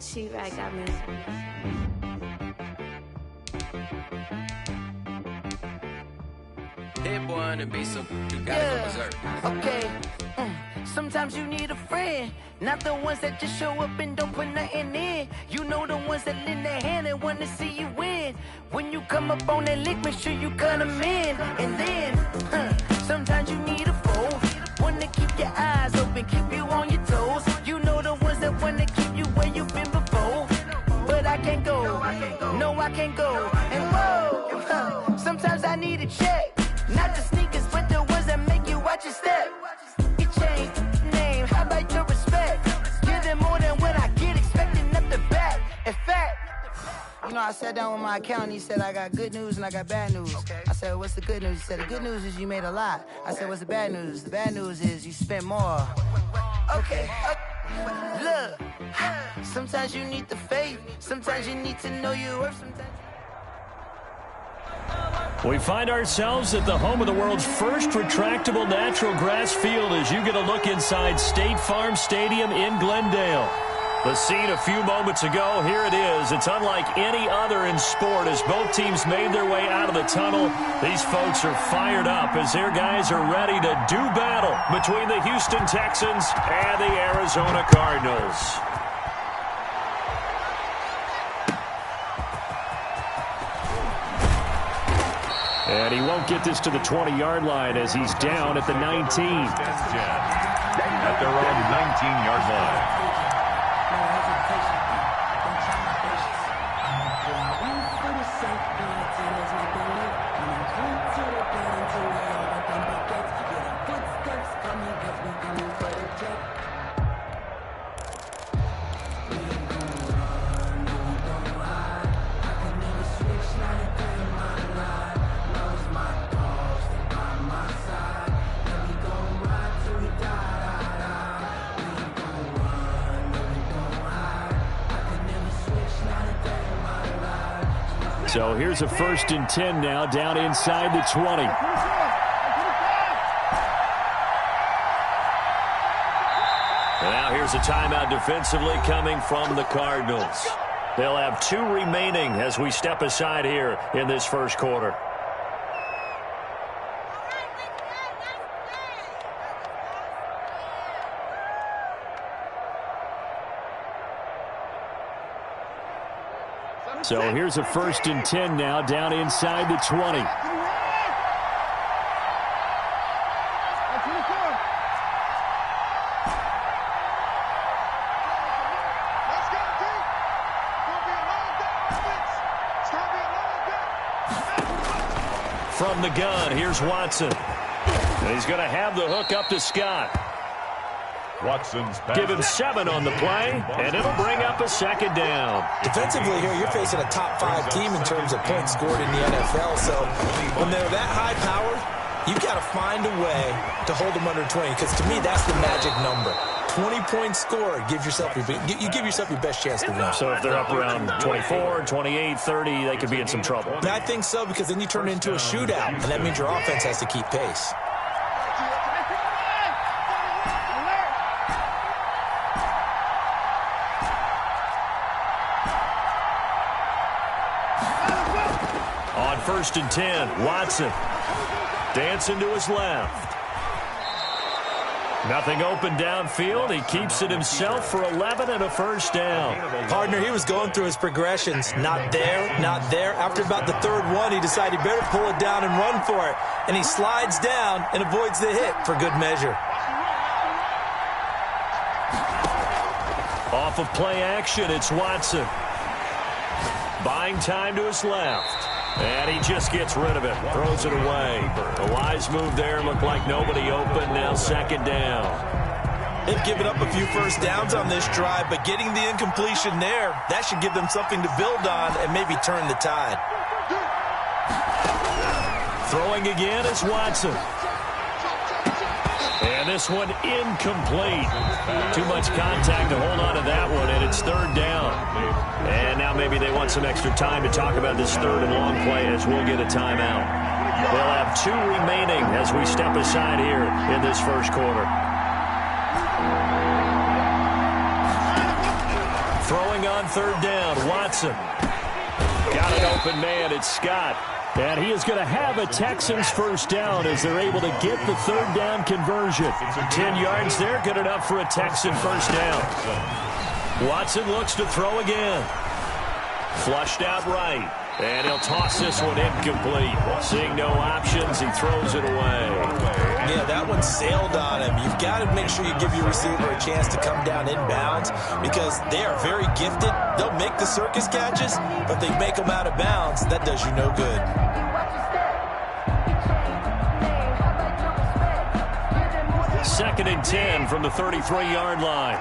She-Rag got music. Hit boy on the beat, so you gotta go berserk. Okay. Sometimes you need a friend, not the ones that just show up and don't put nothing in. You know the ones that lend their hand and want to see you win. When you come up on that lick, make sure you cut them in. And then, sometimes you need a foe, one to keep your eyes open, keep you on your toes. You know the ones that want to keep you where you've been before. But I can't go, no I can't go. And whoa, sometimes I need a check, not the sneakers but the ones that make you watch your step. Your chain, name, how about your respect? Give them more than what I get, expecting up the back. In fact, you know, I sat down with my accountant. He said, I got good news and I got bad news. Okay. I said, what's the good news? He said, the good news is you made a lot. I said, what's the bad news? The bad news is you spent more. Okay. Look, sometimes you need the faith. Sometimes you need to know your worth. We find ourselves at the home of the world's first retractable natural grass field as you get a look inside State Farm Stadium in Glendale. The scene a few moments ago, here it is. It's unlike any other in sport as both teams made their way out of the tunnel. These folks are fired up as their guys are ready to do battle between the Houston Texans and the Arizona Cardinals. And he won't get this to the 20-yard line as he's down at the 19. At their own 19-yard line. So here's a 1st and 10 now, down inside the 20. And now here's a timeout defensively coming from the Cardinals. They'll have 2 remaining as we step aside here in this first quarter. So here's a 1st and 10 now, down inside the 20. From the gun, here's Watson. And he's going to have the hook up to Scott. Watson's pass. Give him 7 on the play, and it'll bring up a 2nd down. Defensively here, you're facing a top 5 team in terms of points scored in the NFL. So when they're that high powered, you've got to find a way to hold them under 20. Because to me, that's the magic number. 20 points scored, you give yourself your best chance to win. So if they're up around 24, 28, 30, they could be in some trouble. And I think so, because then you turn it into a shootout, and that means your offense has to keep pace. On 1st and 10, Watson dancing to his left. Nothing open downfield. He keeps it himself for 11 and a 1st down. Partner, he was going through his progressions. Not there, not there. After about the 3rd one, he decided he better pull it down and run for it. And he slides down and avoids the hit for good measure. Off of play action, it's Watson. Buying time to his left. And he just gets rid of it. Throws it away. A wise move there. Looked like nobody open. Now 2nd down. They've given up a few 1st downs on this drive, but getting the incompletion there, that should give them something to build on and maybe turn the tide. Throwing again is Watson. And this one incomplete. Too much contact to hold on to that one, and it's 3rd down. And now maybe they want some extra time to talk about this 3rd and long play as we'll get a timeout. They'll have 2 remaining as we step aside here in this first quarter. Throwing on third down, Watson. Got an open man, it's Scott. And he is going to have a Texans first down as they're able to get the third down conversion. 10 yards there, good enough for a Texan first down. Watson looks to throw again. Flushed out right. And he'll toss this one incomplete. Seeing no options, he throws it away. Yeah, that one sailed on him. You've got to make sure you give your receiver a chance to come down inbounds because they are very gifted. They'll make the circus catches, but they make them out of bounds. That does you no good. Second and 10 from the 33-yard line.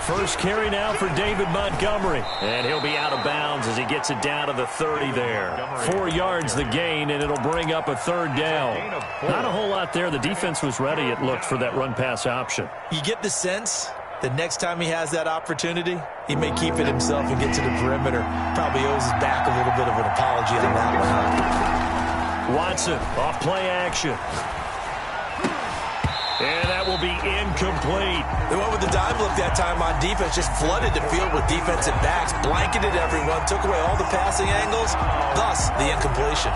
First carry now for David Montgomery. And he'll be out of bounds as he gets it down to the 30 there. 4 yards the gain, and it'll bring up a third down. Not a whole lot there. The defense was ready, it looked, for that run-pass option. You get the sense that next time he has that opportunity, he may keep it himself and get to the perimeter. Probably owes his back a little bit of an apology on that one. Watson off play action. And that will be incomplete. They went with the dime look that time on defense, just flooded the field with defensive backs, blanketed everyone, took away all the passing angles, thus the incompletion.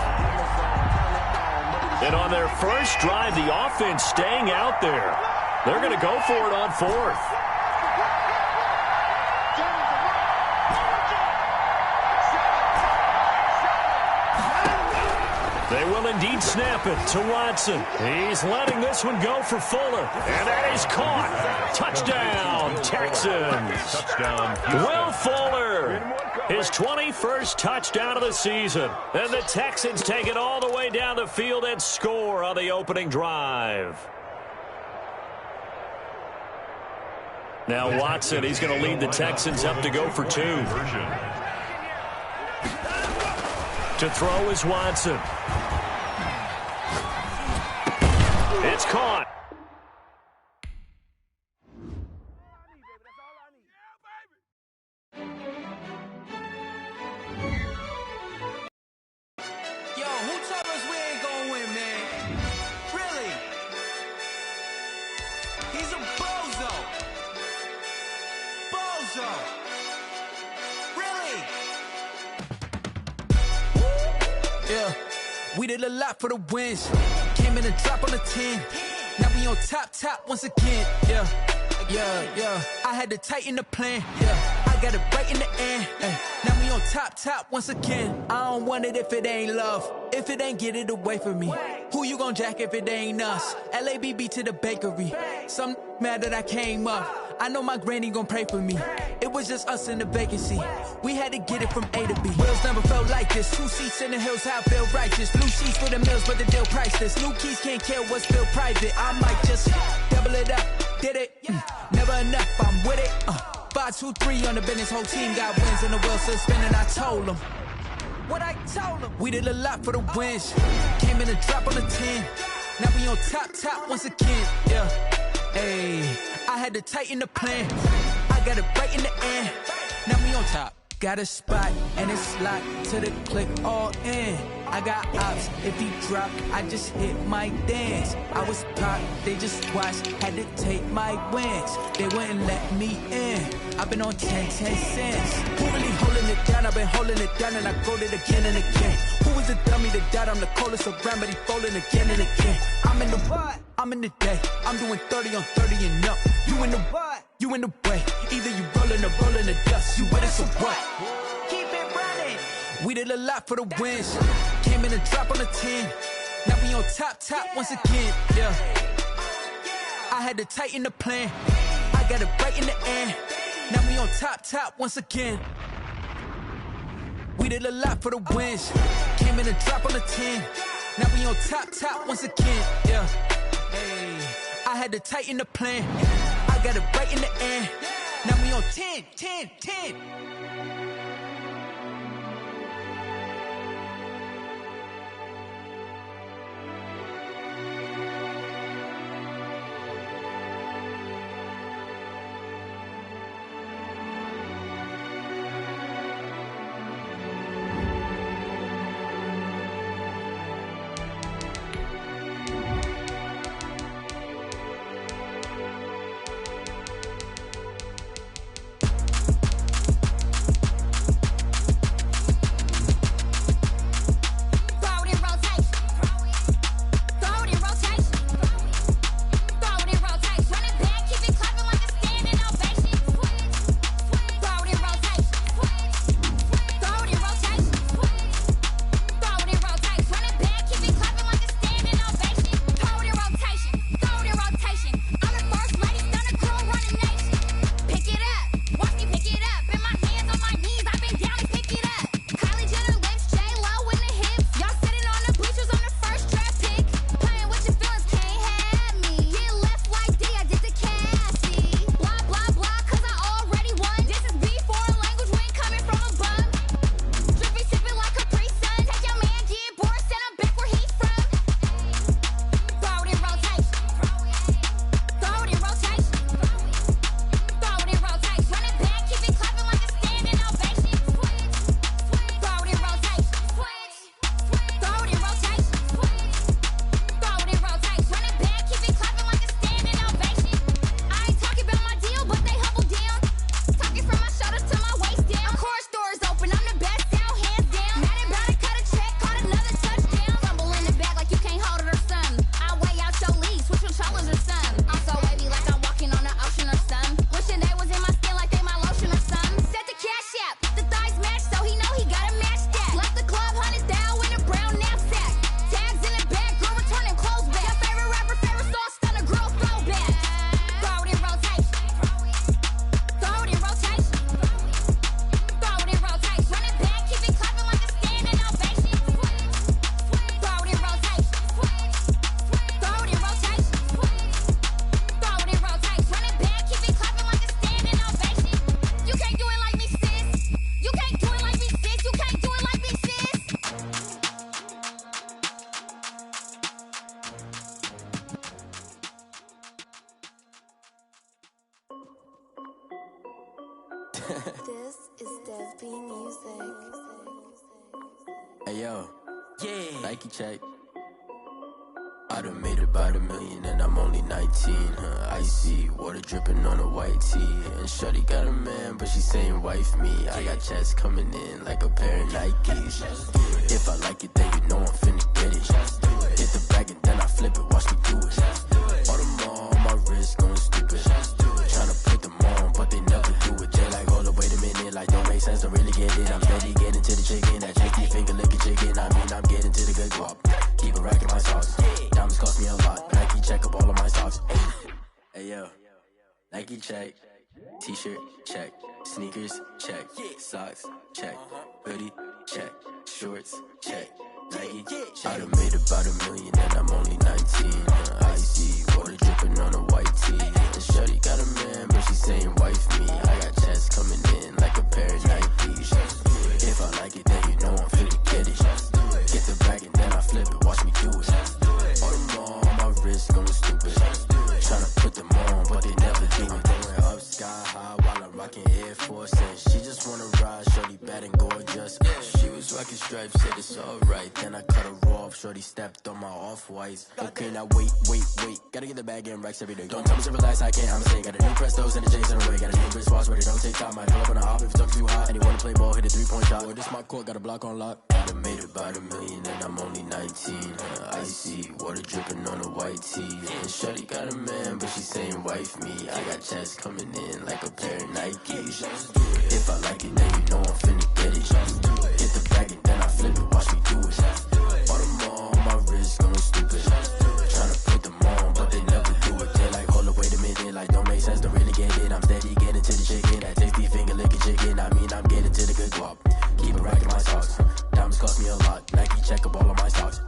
And on their first drive, the offense staying out there. They're going to go for it on fourth. They will indeed snap it to Watson. He's letting this one go for Fuller. And that is caught. Touchdown, Texans. Touchdown. Will Fuller, his 21st touchdown of the season. And the Texans take it all the way down the field and score on the opening drive. Now Watson, he's going to lead the Texans up to go for two. To throw is Watson. It's caught. Yo, who told us we ain't gonna win, man? Really? He's a bozo. Bozo. Really? Yeah, we did a lot for the wins. Came in and dropped on the 10. Now we on top once again. Yeah. I had to tighten the plan. Yeah, I got it right in the end. Now we on top once again. I don't want it if it ain't love. If it ain't, get it away from me. Who you gon' jack if it ain't us? LABB to the bakery. Some mad that I came up. I know my granny gon' pray for me. It was just us in the vacancy. We had to get it from A to B. Wheels never felt like this. 2 seats in the hills, how I feel righteous. Blue sheets for the mills, but the deal priceless. New keys can't care what's still private. I might just double it up. Did it? Never enough, I'm with it. 5, 2, 3 on the business. Whole team got wins and the wheels still spinning. I told them what I told them. We did a lot for the wins. Came in and dropped on the 10. Now we on top once again. Yeah. Hey, I had to tighten the plan. I got it right in the end. Now we on top. Got a spot and it's locked to the click all in. I got ops, if he drop, I just hit my dance. I was popped, they just watched, had to take my wins. They wouldn't let me in. I've been on 10 cents. Who really holding it down? I've been holding it down and I go it again and again. Who was the dummy that died? I'm the coldest around, but he folding again and again. I'm in the what? I'm in the day. I'm doing 30 on 30 and up. You in the what? You in the way. Either you rolling or rolling the dust. You with us or what? Keep it running. We did a lot for the wins. Came in and dropped on the 10. Now we on top once again. Yeah. I had to tighten the plan. I got it right in the end. Now we on top once again. We did a lot for the wins. Came in and dropped on the 10. Now we on top once again. Yeah. Hey, I had to tighten the plan. I got it right in the end. Now we on 10. This is Dev B Music. Hey yo, yeah, Nike check. I done made about $1 million and I'm only 19, icy, water dripping on a white tee. And shorty got a man, but she saying wife me. I got checks coming in like a pair of Nikes. If I like it, then you know I'm finna get it. Hit the bag and then I flip it, watch me do it. All them on my wrist going stupid. Tryna put them on, but they never do it. They like, hold up, wait a minute, like don't make sense, don't really get it. I'm steady getting to the chicken, that tricky finger licking chicken. I mean, I'm getting to the good guap. Keep a rack in my sauce. Diamonds cost me a lot. Nike check up all of my stocks. Hey yo, Nike check. T-shirt check. Sneakers check. Socks check. Hoodie check. Shorts check. Nike I done made about $1 million and I'm only 19. Icy water dripping on a white tee. And shorty got a man, but she saying wife me. I got checks coming in like a pair of Nikes. If I like it, then you know I'm finna get it. Get the bag and then I flip it, watch me do it. All them on my wrist going stupid. Tryna put them on, but they never do it. Going up sky high while I'm rocking Air Force. And she just wanna ride, shorty bad and gorgeous. She was rocking stripes, said it's alright. Then I cut her off, shorty stepped on my off-whites. Okay, now wait. Gotta get the bag and racks every day. Don't tell me to relax, I can't, I'm saying. Got a new Prestos and a J's in the way. Got a new wristwatch, but it don't take time. Might pull up on a hop if it's too hot. And he wanna play ball, hit a 3-point shot. Or this my court, got a block on lock. I done made about $1 million and I'm only 19. Icy, water dripping on a white tee. And shorty got a man, but she saying wife me. I got checks coming in like a pair of Nikes. If I like it, then you know I'm finna get it. Hit the bag and then I flip it, watch me do it. All them on my wrist going stupid. Tryna put them on, but they never do it. They like, hold up, wait a minute, like don't make sense, don't really get it. I'm steady getting to the chicken, that tasty finger licking chicken. I mean, I'm getting to the good guap. Keep a rack in my socks. Diamonds cost me a lot. Nike check up all of my stocks.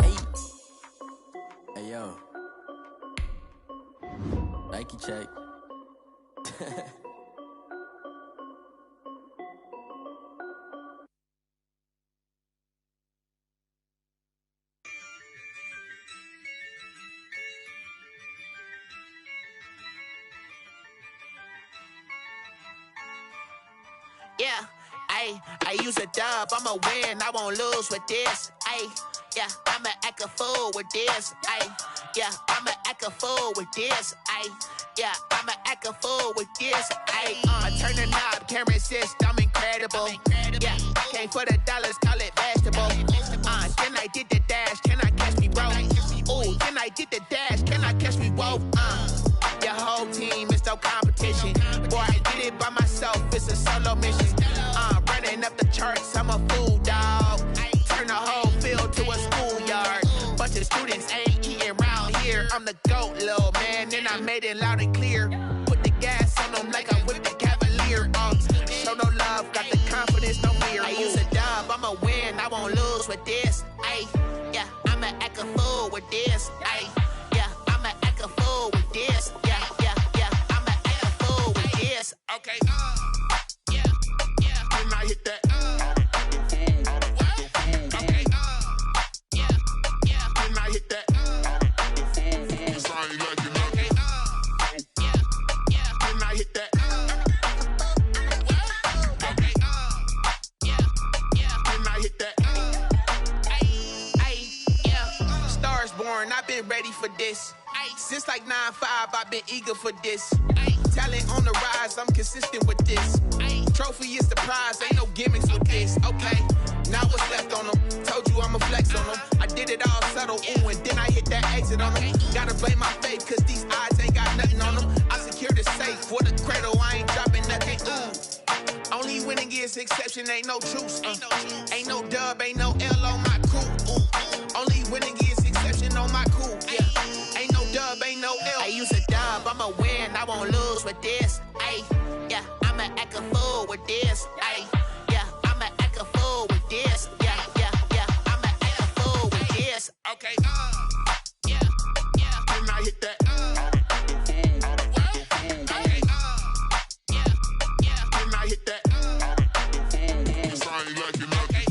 Hey yo, Nike check. Yeah, I use a dub, I'ma win, I won't lose with this. Yeah, I'ma act a fool with this. Yeah, I'ma act a fool with this. Yeah, I'ma act a fool with this. I turn the knob, camera assist, I'm incredible. Yeah, came for the dollars, call it vegetable. Then I did the dash, can I catch me, bro? Ooh, then I did the dash, can I catch me, whoa? Your whole team is no competition. Boy, I did it by myself, it's a solo mission. Running up the charts, I'm a fool, dog. Turn the whole field to a schoolyard. Bunch of students ain't eating round here. I'm the GOAT, little man, and I made it loud and clear. Put the gas on them like I'm with the Cavalier. Show no love, got the confidence, no fear. I use a dub, I'ma win, I won't lose with this. Yeah, I'ma act a fool with this. Yeah, I'ma act a fool with this. Yeah, I'ma act a fool with this. Okay, yeah, can I hit that? Okay, yeah, can I hit that? Cause I ain't like it. Okay, yeah, can I hit that? Okay, yeah, can I hit that? Yeah, stars born, I've been ready for this. Since like 9-5, I've been eager for this. Talent on the rise, I'm consistent with this. Trophy is the prize, ain't no gimmicks with this. Okay, now what's left on them? Told you I'ma flex on them. I did it all subtle, ooh, and then I hit that exit on them. Gotta blame my faith, cause these odds ain't got nothing on them. I secured the safe for the cradle, I ain't dropping nothing, ooh. Only winning is exception, ain't no truce. Ain't no dub, ain't no L on my crew. Ooh. Only winning is exception on my crew. Yeah, ain't no dub, ain't no L. I use a dub, I'ma win, I won't lose with this. Yeah, I'ma act a fool with this. Yeah, I'ma act a fool with this. Yeah, I'ma act a fool with this. Okay, yeah, can I hit that? Okay, yeah, can I hit that? Cause I ain't like it. Okay,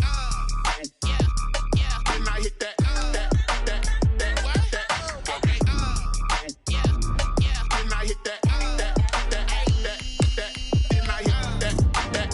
yeah, can I hit that? Okay, yeah, can I hit that? Can I hit that?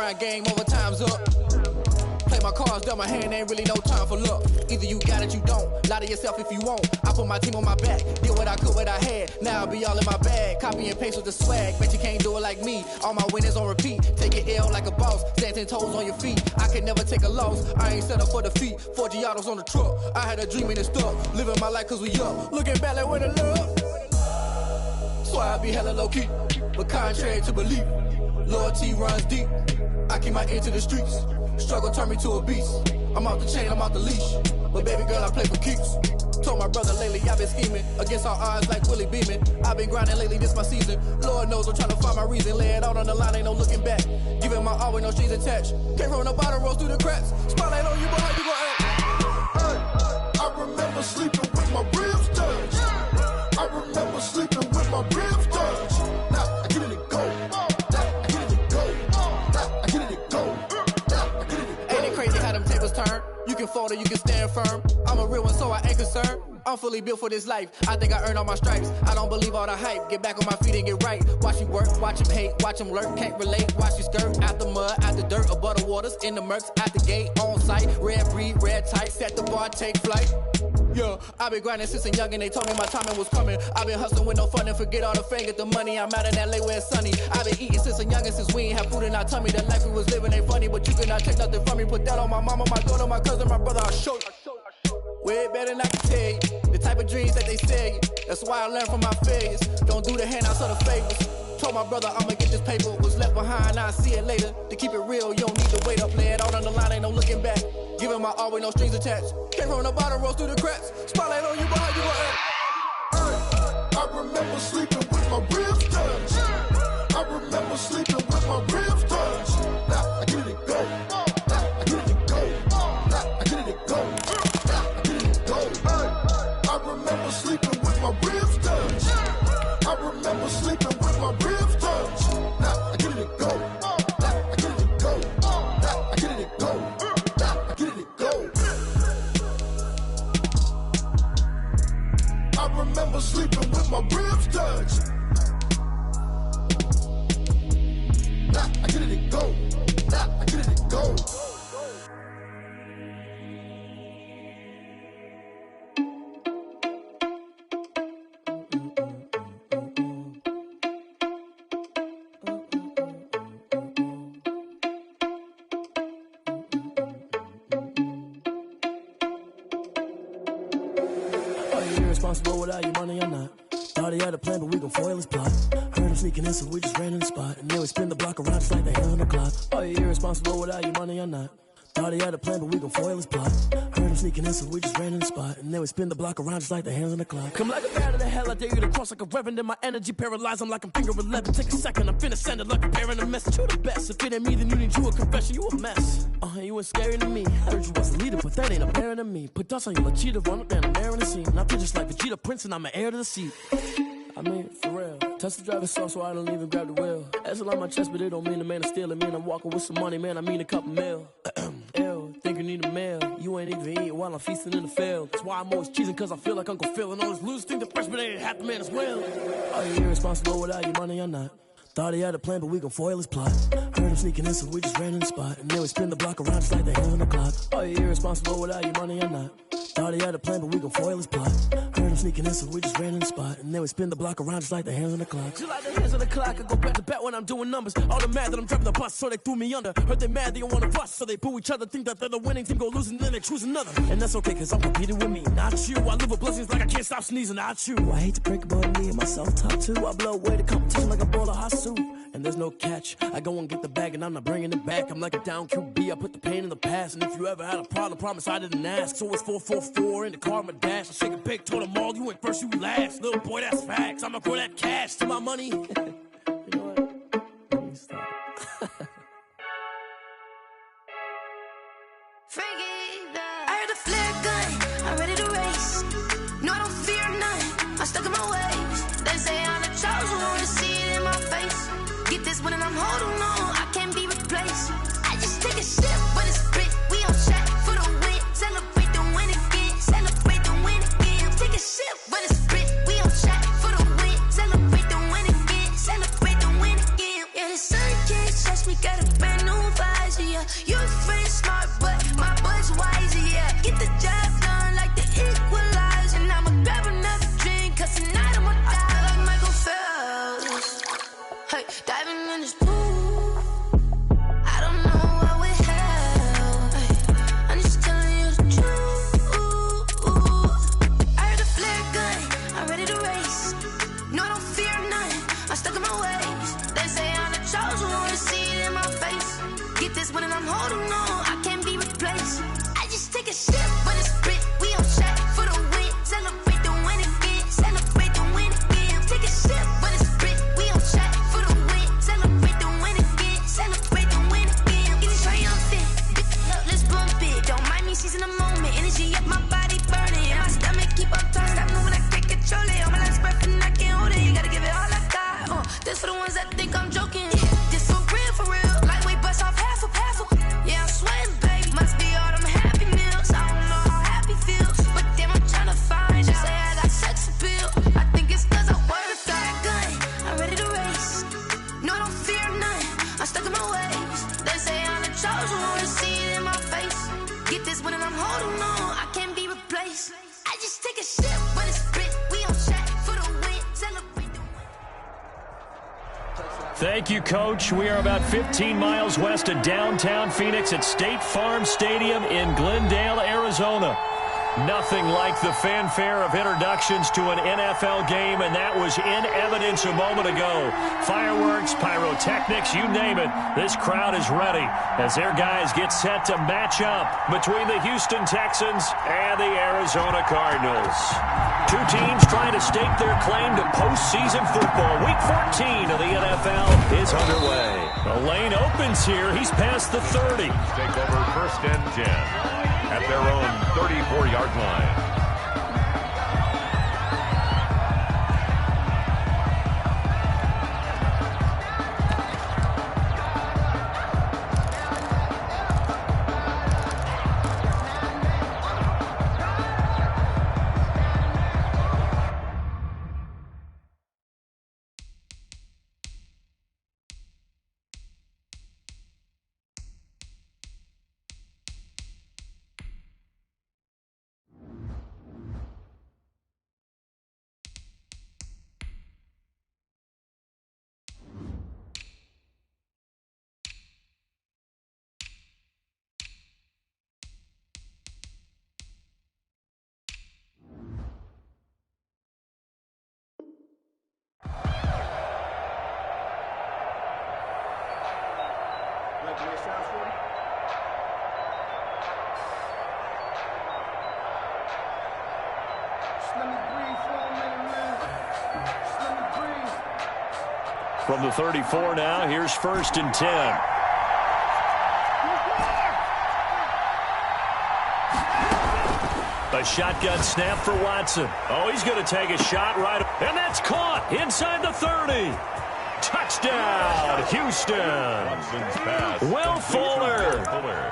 grind game, overtime's up. Play my cards, dealt my hand, ain't really no time for luck. Either you got it, you don't. Lie to yourself if you won't. I put my team on my back, did what I could, what I had. Now I'll be all in my bag, copy and paste with the swag. Bet you can't do it like me. All my winners on repeat. Take it L like a boss, stand 10 toes on your feet. I can never take a loss, I ain't set up for defeat. 4 Giottos on the truck, I had a dream and it stuck. Living my life cause we up, looking back like where the love. So I be hella low key, but contrary to belief, loyalty runs deep. I keep my ear to the streets. Struggle turned me to a beast. I'm off the chain, I'm off the leash. But baby girl, I play for keeps. Told my brother lately, I've been scheming against all odds like Willie Beeman. I've been grinding lately, this my season. Lord knows I'm trying to find my reason. Lay it out on the line, ain't no looking back. Giving my all with no strings attached. Came from the bottom, rose through the cracks. Spotlight on you, but how you gon' act? Hey, I remember sleeping with my ribs touched. I remember sleeping with my ribs touched. Now I get it and go. Now I get it and go. Now I get it and go. Now I get it and go. Ain't it crazy how them tables turn? You can fold or you can stand firm. I'm a real one, so I ain't concerned. I'm fully built for this life. I think I earned all my stripes. I don't believe all the hype. Get back on my feet and get right. Watch you work, watch him hate, watch him lurk. Can't relate, watch you skirt. Out the mud, out the dirt, above the waters, in the murks, out the gate, on site. Red breed, red tight, set the bar, take flight. Yeah, I been grinding since a young and they told me my timing was coming. I been hustling with no fun and forget all the fame, get the money. I'm out in LA where it's sunny. I been eating since a young and since we ain't have food in our tummy. The life we was living ain't funny, but you cannot take nothing from me. Put that on my mama, my daughter, my cousin, my brother, I'll show you. Way better than I can tell you. The type of dreams that they sell you. That's why I learned from my failures. Don't do the handouts or the favors. Told my brother I'ma get this paper. Was left behind, I'll see it later. To keep it real, you don't need to wait up. Lay it out on the line, ain't no looking back. Giving my all with no strings attached. Came from the bottom, rose through the cracks. Spotlight on you, but how you gon' act? Hey, I remember sleeping with my ribs touched. I remember sleeping with my ribs touched. Now I get it and go. Now I get it and go. Now I get it and go. Now I get it and go. Hey, I remember sleeping with my ribs touched. I remember sleeping with my ribs touched. Now I get it and go. Now I get it and go. Now I get it and go. Now I get it and go. I remember sleeping with my ribs touched. Now I get it and go. Now I get it and go. Irresponsible without your money or not. Thought he had a plan, but we gon' foil his plot. Heard him sneaking in, so we just ran in the spot. And then we spin the block around just like the hell on the clock. Are you irresponsible without your money or not? Thought he had a plan, but we gon' foil his plot. Heard him sneaking in, so we just ran in the spot. And then we spin the block around just like the hands on the clock. Come like a bat of the hell, I dare you to cross like a reverend. And my energy paralyzed, I'm like I'm finger 11. Take a second, I'm finna send it like a bear in a message. You the best, if it ain't me, then you need you a confession. You a mess, you was scary to me. Heard you was a leader, but that ain't apparent to me. Put dust on your cheetah, run up down the air in the scene. And I feel just like Vegeta Prince, and I'm an heir to the seat. I mean, for real. Touch the driver's sauce so I don't even grab the wheel. That's on my chest, but it don't mean the man is stealing. Man, I'm walking with some money, man, I mean a couple mil. Ew, think you need a meal. You ain't even eating while I'm feasting in the field. That's why I'm always cheesing, cause I feel like Uncle Phil. And all those losers think the freshman ain't half the man as well. Are you irresponsible without your money or not? Thought he had a plan, but we gon' foil his plot. Heard him sneaking in, so we just ran in the spot. And then we spin the block around just like the hell on the clock. Are you irresponsible without your money or not? Thought he had a plan, but we gon' foil his plot. Heard him sneaking in, so we just ran in the spot. And then we spin the block around just like the hands on the clock. Just like the hands on the clock, I go back to back when I'm doing numbers. All the mad that I'm driving the bus, so they threw me under. Heard they mad, they don't wanna bust, so they boo each other. Think that they're the winning team, go losing, then they choose another. And that's okay, cause I'm competing with me, not you. I live with blessings like I can't stop sneezing, not you. I hate to break about me and myself top two. I blow away the competition like a bowl of hot soup. And there's no catch, I go and get the bag and I'm not bringing it back. I'm like a down QB, I put the pain in the past. And if you ever had a problem, promise I didn't ask. So it's 444 in the car, my dash. I shake a big, told them all, you ain't first, you last. Little boy, that's facts, I'ma grow that cash to my money. You know what? Let me stop. I heard a flare gun, I'm ready to race. No, I don't fear none, I'm stuck in my ways. They say I'm the chosen one, see it in my face. Get this one and I'm holding on, I can't be replaced. I just take a sip, but it's split. We on track for the win. Celebrate the win again, celebrate the win again. Take a sip, but it's split. We on track for the win. Celebrate the win again, celebrate the win again. Yeah, the sun can't touch me, got a brand new vibe. Bitch, take a shit, but it's spit. We on track for the win. Celebrate the win. Thank you, Coach. We are about 15 miles west of downtown Phoenix at State Farm Stadium in Glendale, Arizona. Nothing like the fanfare of introductions to an NFL game, and that was in evidence a moment ago. Fireworks, pyrotechnics, you name it. This crowd is ready as their guys get set to match up between the Houston Texans and the Arizona Cardinals. Two teams trying to stake their claim to postseason football. Week 14 of the NFL is underway. The lane opens here. He's past the 30. Take over 1st and 10 at their own 34-yard line. From the 34 now, here's 1st and 10. A shotgun snap for Watson. Oh, he's going to take a shot right, and that's caught inside the 30. Touchdown, Houston. Will Fuller,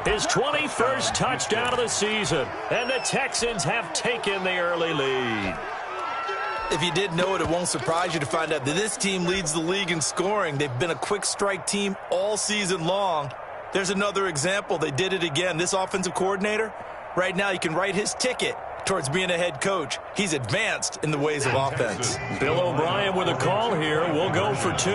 his 21st touchdown of the season, and the Texans have taken the early lead. If you didn't know it, it won't surprise you to find out that this team leads the league in scoring. They've been a quick strike team all season long. There's another example. They did it again. This offensive coordinator, right now you can write his ticket towards being a head coach. He's advanced in the ways of offense. Bill O'Brien with a call here. We'll go for 2.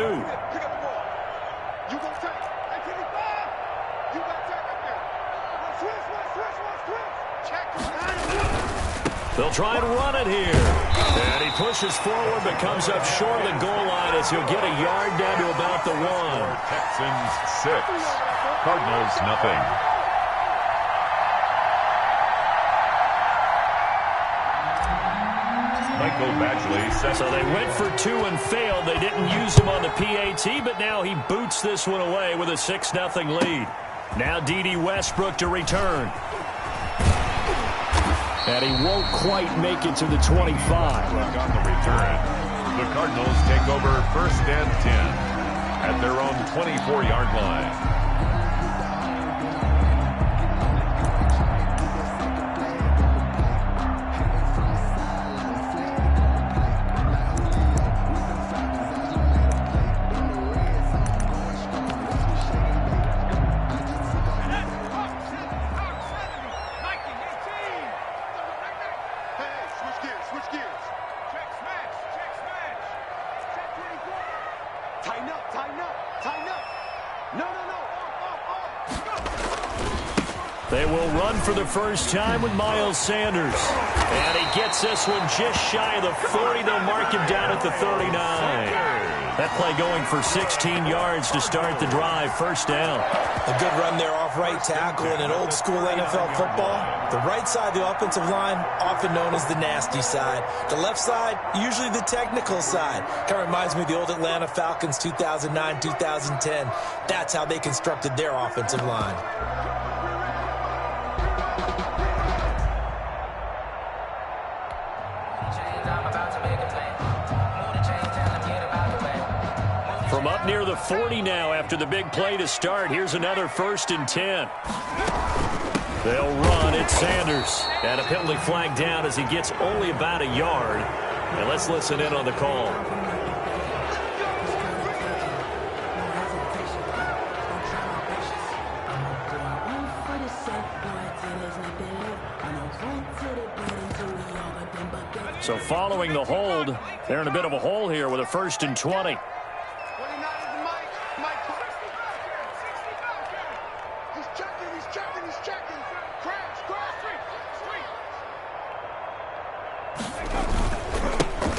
They'll try and run it here. And he pushes forward but comes up short of the goal line as he'll get a yard down to about the 1. Texans 6, Cardinals nothing. Michael Badgley says. So they went for 2 and failed. They didn't use him on the PAT, but now he boots this one away with a 6-0 lead. Now D.D. Westbrook to return. And he won't quite make it to the 25. On the return, the Cardinals take over 1st and 10 at their own 24-yard line. They will run for the first time with Miles Sanders. And he gets this one just shy of the 40. They'll mark him down at the 39. That play going for 16 yards to start the drive. 1st down. A good run there off right tackle in an old school NFL football. The right side of the offensive line, often known as the nasty side. The left side, usually the technical side. Kind of reminds me of the old Atlanta Falcons 2009-2010. That's how they constructed their offensive line. From up near the 40 now after the big play to start. Here's another 1st and 10. They'll run. It's Sanders. And a penalty flag down as he gets only about a yard. And let's listen in on the call. So following the hold, they're in a bit of a hole here with a 1st and 20.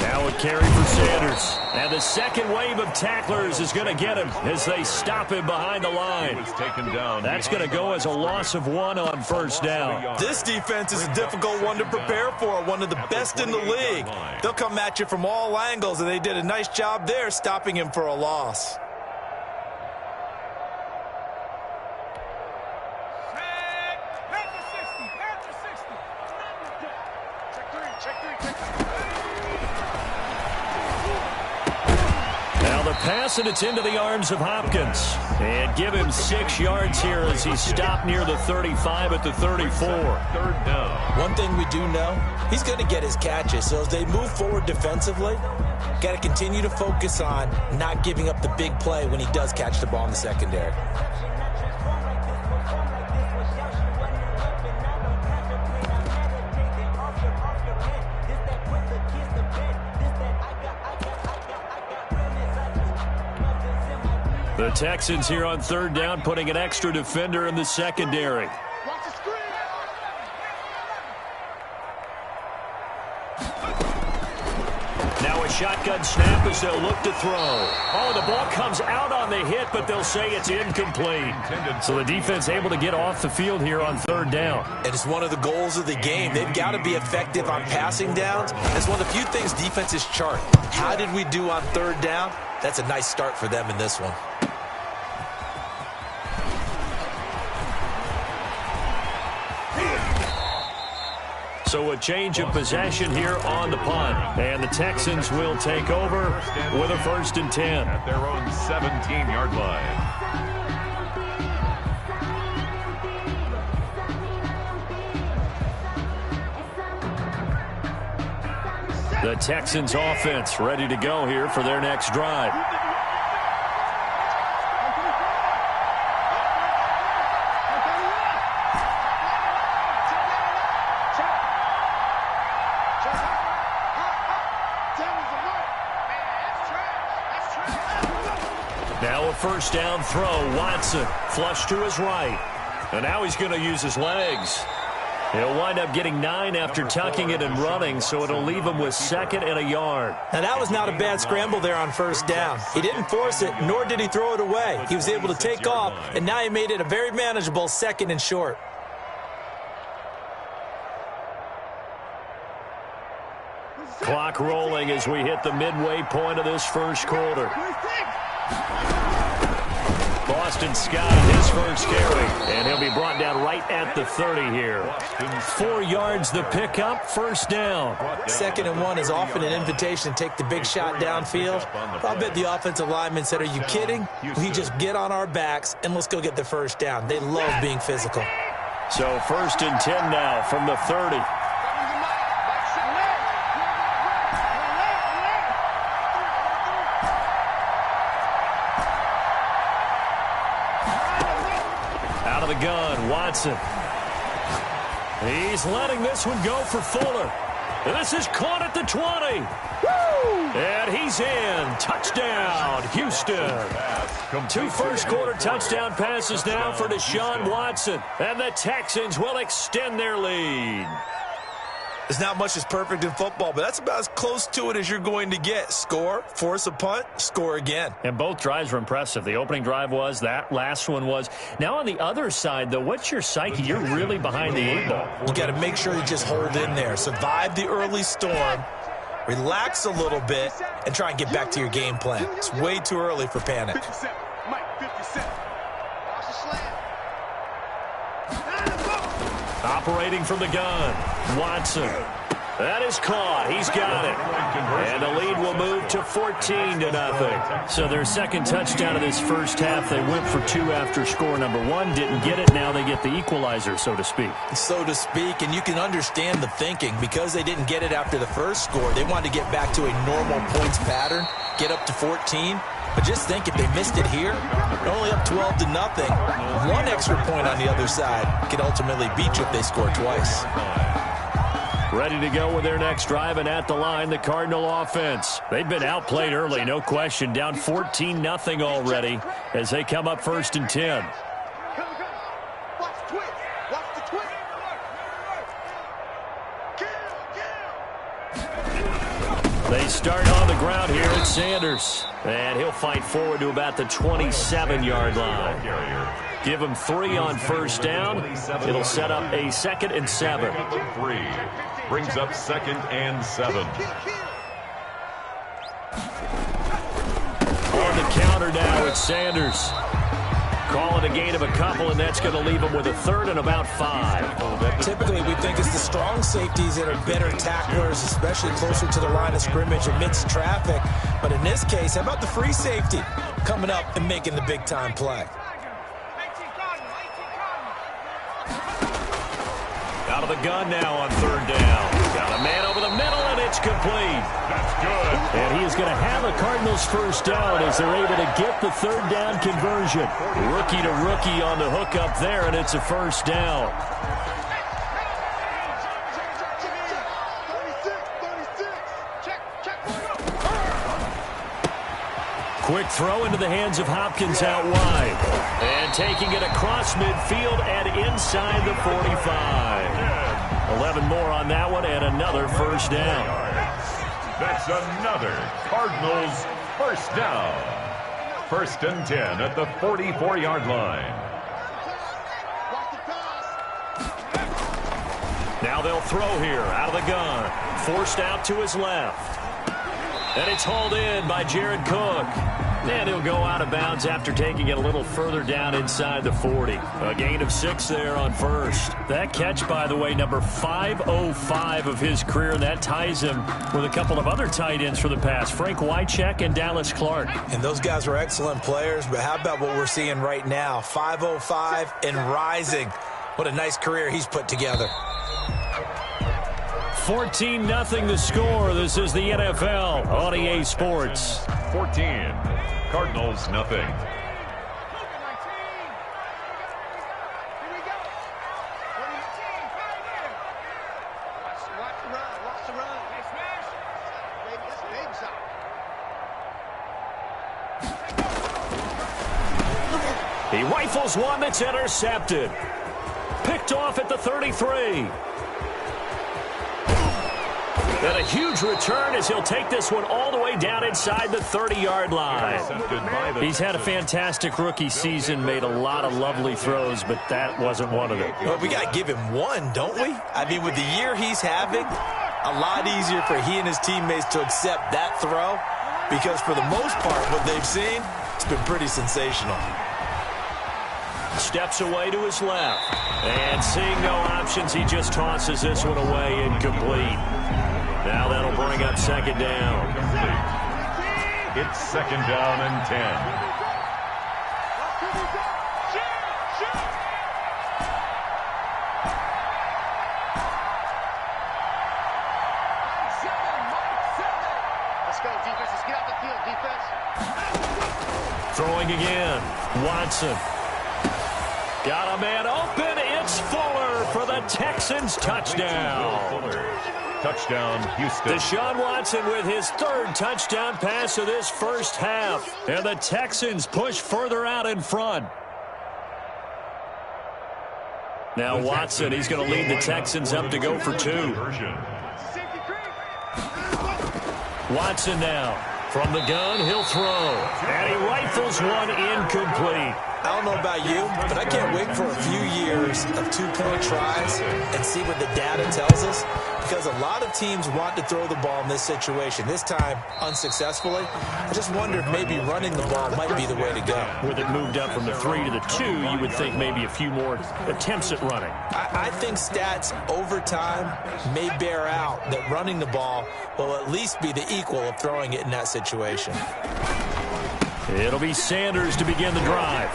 Now a carry for Sanders. And the second wave of tacklers is going to get him as they stop him behind the line. That's going to go as a loss of 1 on 1st down. This defense is a difficult one to prepare for, one of the best in the league. They'll come at you from all angles, and they did a nice job there stopping him for a loss. Pass, and it's into the arms of Hopkins. And give him 6 yards here as he stopped near the 35 at the 34. 3rd down. One thing we do know, he's going to get his catches. So as they move forward defensively, got to continue to focus on not giving up the big play when he does catch the ball in the secondary. The Texans here on 3rd down, putting an extra defender in the secondary. Now a shotgun snap as they'll look to throw. Oh, the ball comes out on the hit, but they'll say it's incomplete. So the defense able to get off the field here on 3rd down. And it's one of the goals of the game. They've got to be effective on passing downs. It's one of the few things defenses chart. How did we do on 3rd down? That's a nice start for them in this one. So a change of possession here on the punt. And the Texans will take over with a 1st and 10. At their own 17-yard line. The Texans offense ready to go here for their next drive. Now a 1st down throw. Watson flush to his right. And now he's going to use his legs. He'll wind up getting 9 after tucking it and running, so it'll leave him with 2nd and a yard. Now that was not a bad scramble there on 1st down. He didn't force it, nor did he throw it away. He was able to take off, and now he made it a very manageable 2nd and short. Clock rolling as we hit the midway point of this 1st quarter. Boston Scott, his 1st carry, and he'll be brought down right at the 30 here. 4 yards the pickup, 1st down. 2nd and 1 is often an invitation to take the big shot downfield. I'll bet the offensive lineman said, "Are you kidding? We just get on our backs and let's go get the 1st down." They love being physical. So 1st and 10 now from the 30. Gun, Watson. He's letting this one go for Fuller. And this is caught at the 20. Woo! And he's in. Touchdown, Houston. 2 first-quarter touchdown passes now for Deshaun Watson. And the Texans will extend their lead. There's not much that's perfect in football, but that's about as close to it as you're going to get. Score, force a punt, score again. And both drives were impressive. The opening drive was, that last one was. Now on the other side, though, what's your psyche? You're really behind the 8 ball. You got to make sure you just hold in there. Survive the early storm, relax a little bit, and try and get back to your game plan. It's way too early for panic. 57. Mike, 57. Watch the slant. Operating from the gun, Watson. That is caught. He's got it. And the lead will move to 14-0. So their 2nd touchdown of this 1st half. They went for 2 after score number 1. Didn't get it. Now they get the equalizer, so to speak. So to speak, and you can understand the thinking. Because they didn't get it after the 1st score, they wanted to get back to a normal points pattern, get up to 14. But just think, if they missed it here, they're only up 12-0. One extra point on the other side could ultimately beat you if they score twice. Ready to go with their next drive, and at the line, the Cardinal offense. They've been outplayed early, no question. Down 14-0 already as they come up 1st and 10. They start on the ground here at Sanders. And he'll fight forward to about the 27-yard line. Give him 3 on 1st down. It'll set up a 2nd and 7. 3 brings up 2nd and 7. On the counter now, it's Sanders. Call it a gain of a couple, and that's going to leave him with a 3rd and about 5. Typically, we think it's the strong safeties that are better tacklers, especially closer to the line of scrimmage amidst traffic. But in this case, how about the free safety coming up and making the big-time play? Out of the gun now on 3rd down. Got a man over the middle, and it's complete. That's good. And he is going to have a Cardinals 1st down as they're able to get the 3rd down conversion. Rookie to rookie on the hook up there, and it's a 1st down. Quick throw into the hands of Hopkins out wide. And taking it across midfield and inside the 45. 11 more on that one and another 1st down. That's another Cardinals 1st down. 1st and 10 at the 44-yard line. Now they'll throw here out of the gun. Forced out to his left. And it's hauled in by Jared Cook. And he'll go out of bounds after taking it a little further down inside the 40. A gain of 6 there on 1st. That catch, by the way, number 505 of his career. And that ties him with a couple of other tight ends for the past, Frank Wycheck and Dallas Clark. And those guys were excellent players, but how about what we're seeing right now? 505 and rising. What a nice career he's put together. 14-0 the score. This is the NFL on EA Sports. 14. Cardinals, nothing. He rifles one that's intercepted. Picked off at the 33. And a huge return as he'll take this one all the way down inside the 30-yard line. He's had a fantastic rookie season, made a lot of lovely throws, but that wasn't one of them. Well, we got to give him one, don't we? I mean, with the year he's having, a lot easier for he and his teammates to accept that throw because for the most part, what they've seen, it's been pretty sensational. Steps away to his left. And seeing no options, he just tosses this one away incomplete. Now that'll bring up 2nd down. It's 2nd down and 10. Let's go, defense. Let's get out the field, defense. Throwing again. Watson. Got a man open. It's Fuller for the Texans touchdown. Touchdown, Houston. Deshaun Watson with his 3rd touchdown pass of this 1st half. And the Texans push further out in front. Now Watson, he's going to lead the Texans up to go for 2. Watson now. From the gun, he'll throw. And he rifles one incomplete. I don't know about you, but I can't wait for a few years of 2-point tries and see what the data tells us. Because a lot of teams want to throw the ball in this situation. This time, unsuccessfully. I just wonder if maybe running the ball might be the way to go. With it moved up from the 3 to the 2, you would think maybe a few more attempts at running. I think stats over time may bear out that running the ball will at least be the equal of throwing it in that situation. It'll be Sanders to begin the drive.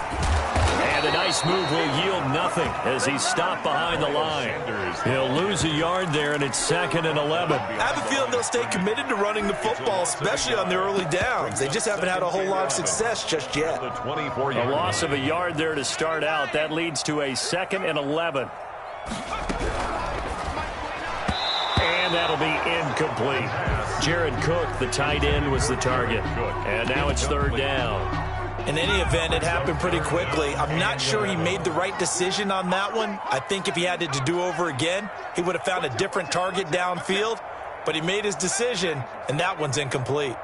And the nice move will yield nothing as he's stopped behind the line. He'll lose a yard there, and it's 2nd and 11. I have a feeling they'll stay committed to running the football, especially on the early downs. They just haven't had a whole lot of success just yet. A loss of a yard there to start out. That leads to a 2nd and 11. And that'll be incomplete. Jared Cook, the tight end, was the target. And now it's 3rd down. In any event, it happened pretty quickly. I'm not sure he made the right decision on that one. I think if he had it to do over again, he would have found a different target downfield. But he made his decision, and that one's incomplete.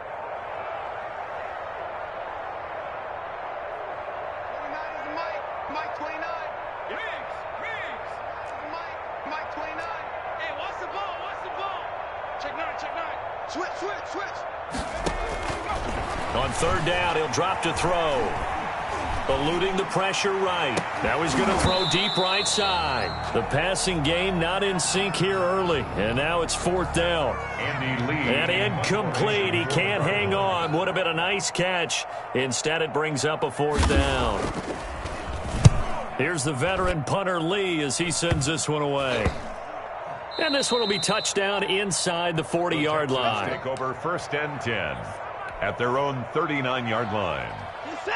On 3rd down, he'll drop to throw. Eluding the pressure right. Now he's going to throw deep right side. The passing game not in sync here early. And now it's 4th down. And incomplete. He can't hang on. Would have been a nice catch. Instead, it brings up a 4th down. Here's the veteran punter Lee as he sends this one away. And this one will be touchdown inside the 40-yard line. Take over 1st and 10 at their own 39-yard line.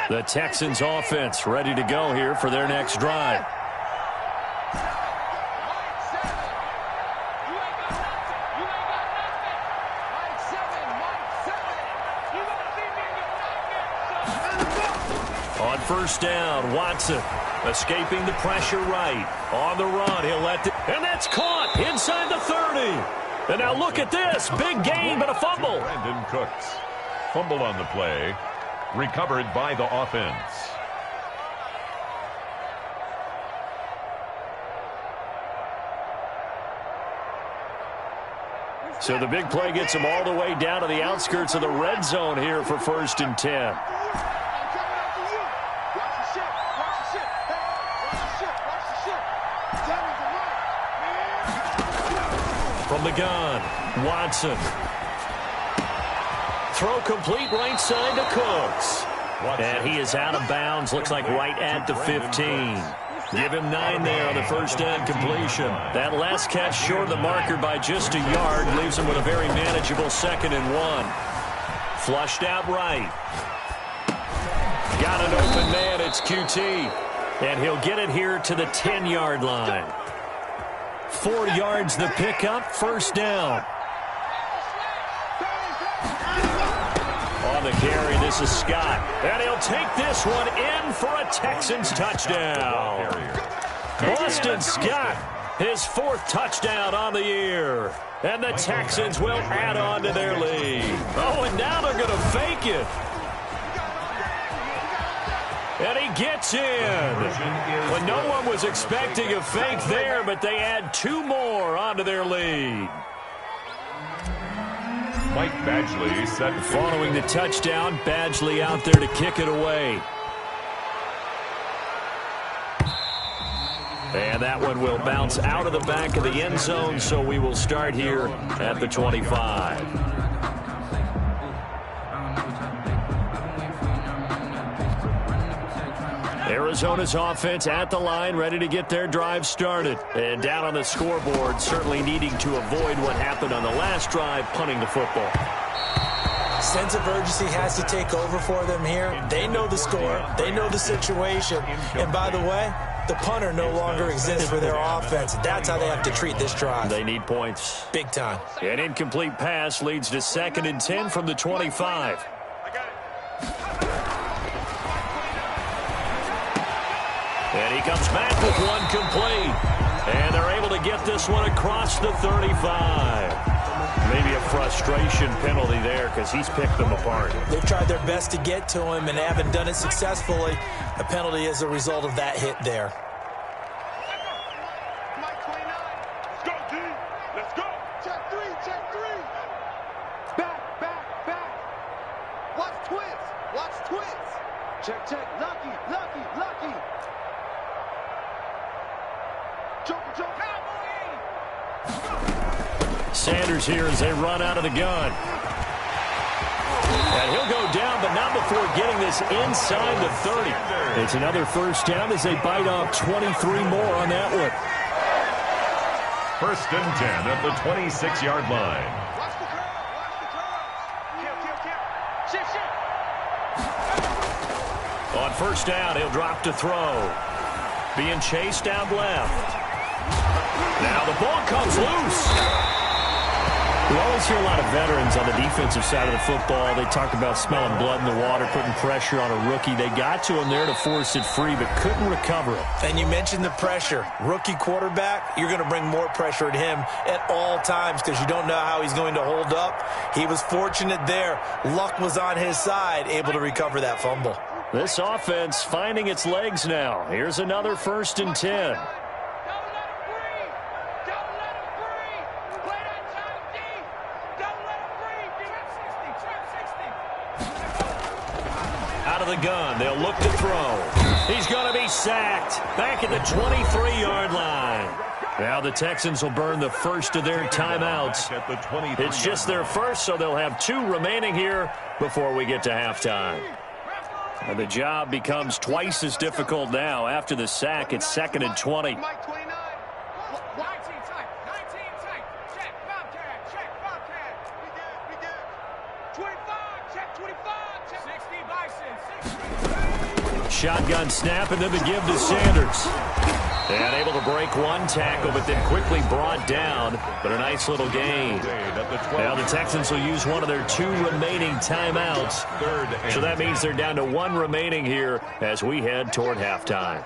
The Texans offense ready to go here for their next drive. On 1st down, Watson escaping the pressure right. On the run, he'll let it, and that's caught inside the 30. And now look at this, big gain but a fumble. Brandon Cooks. Fumble on the play. Recovered by the offense. So the big play gets them all the way down to the outskirts of the red zone here for 1st and 10. From the gun, Watson. Throw complete right side to Cooks. And he is out of bounds. Looks like right at the 15. Give him 9 there on the 1st down completion. That last catch short of the marker by just a yard leaves him with a very manageable 2nd and 1. Flushed out right. Got an open man. It's QT. And he'll get it here to the 10-yard line. 4 yards the pickup. 1st down. On the carry, this is Scott. And he'll take this one in for a Texans touchdown. Boston Scott, his 4th touchdown on the year. And the Texans will add on to their lead. Oh, and now they're going to fake it. And he gets in. Well, no one was expecting a fake there, but they add 2 more onto their lead. Mike Badgley set. Following the touchdown, Badgley out there to kick it away. And that one will bounce out of the back of the end zone, so we will start here at the 25. Arizona's offense at the line, ready to get their drive started. And down on the scoreboard, certainly needing to avoid what happened on the last drive, punting the football. Sense of urgency has to take over for them here. They know the score. They know the situation. And by the way, the punter no longer exists for their offense. That's how they have to treat this drive. They need points. Big time. An incomplete pass leads to 2nd and 10 from the 25. And he comes back with one complete. And they're able to get this one across the 35. Maybe a frustration penalty there because he's picked them apart. They've tried their best to get to him and haven't done it successfully. A penalty as a result of that hit there. Let's go, D. Let's go. Check 3, check 3. Back. Watch twins. Check. Lucky. Sanders here as they run out of the gun. And he'll go down, but not before getting this inside the 30. It's another first down as they bite off 23 more on that one. First and 10 at the 26-yard line. On first down, he'll drop to throw. Being chased down left. Now the ball comes loose. We always hear a lot of veterans on the defensive side of the football. They talk about smelling blood in the water, putting pressure on a rookie. They got to him there to force it free, but couldn't recover it. And you mentioned the pressure. Rookie quarterback, you're going to bring more pressure at him at all times because you don't know how he's going to hold up. He was fortunate there. Luck was on his side, able to recover that fumble. This offense finding its legs now. Here's another first and 10. Out of the gun, they'll look to throw. He's going to be sacked back at the 23-yard line. Now the Texans will burn the first of their timeouts. It's just their first, so they'll have 2 remaining here before we get to halftime. And the job becomes twice as difficult now. After the sack, it's 2nd and 20. Shotgun snap, and then the give to Sanders. And able to break one tackle, but then quickly brought down. But a nice little gain. Now the Texans will use one of their 2 remaining timeouts. So that means they're down to 1 remaining here as we head toward halftime.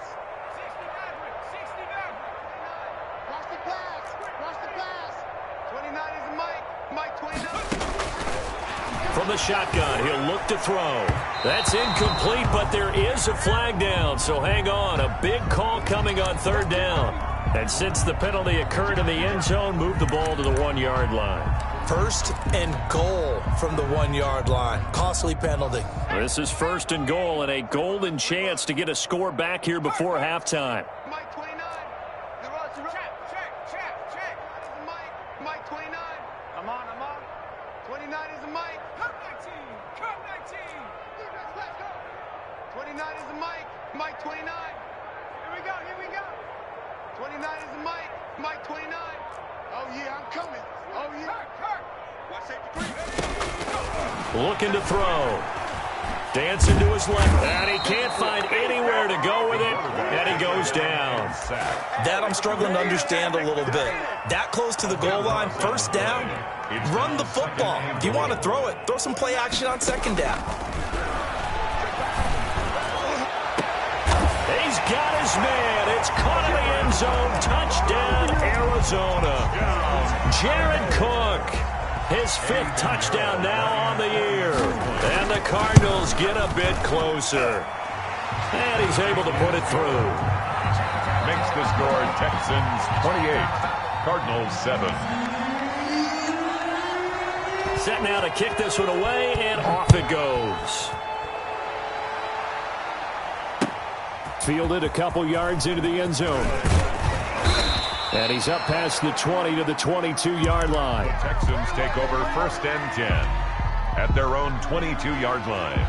From the shotgun, he'll look to throw. That's incomplete, but there is a flag down, so hang on. A big call coming on 3rd down. And since the penalty occurred in the end zone, move the ball to the 1-yard line. First and goal from the 1-yard line. Costly penalty. This is first and goal and a golden chance to get a score back here before halftime. Looking to throw. Dancing to his left. And he can't find anywhere to go with it. And he goes down. That I'm struggling to understand a little bit. That close to the goal line, first down, run the football. If you want to throw it, throw some play action on 2nd down. He's got his man. It's caught in the end zone. Touchdown, Arizona. Jared Cook. His 5th touchdown now on the year. And the Cardinals get a bit closer. And he's able to put it through. Makes the score Texans 28, Cardinals 7. Set now to kick this one away, and off it goes. Fielded a couple yards into the end zone. And he's up past the 20 to the 22-yard line. The Texans take over 1st and 10 at their own 22-yard line.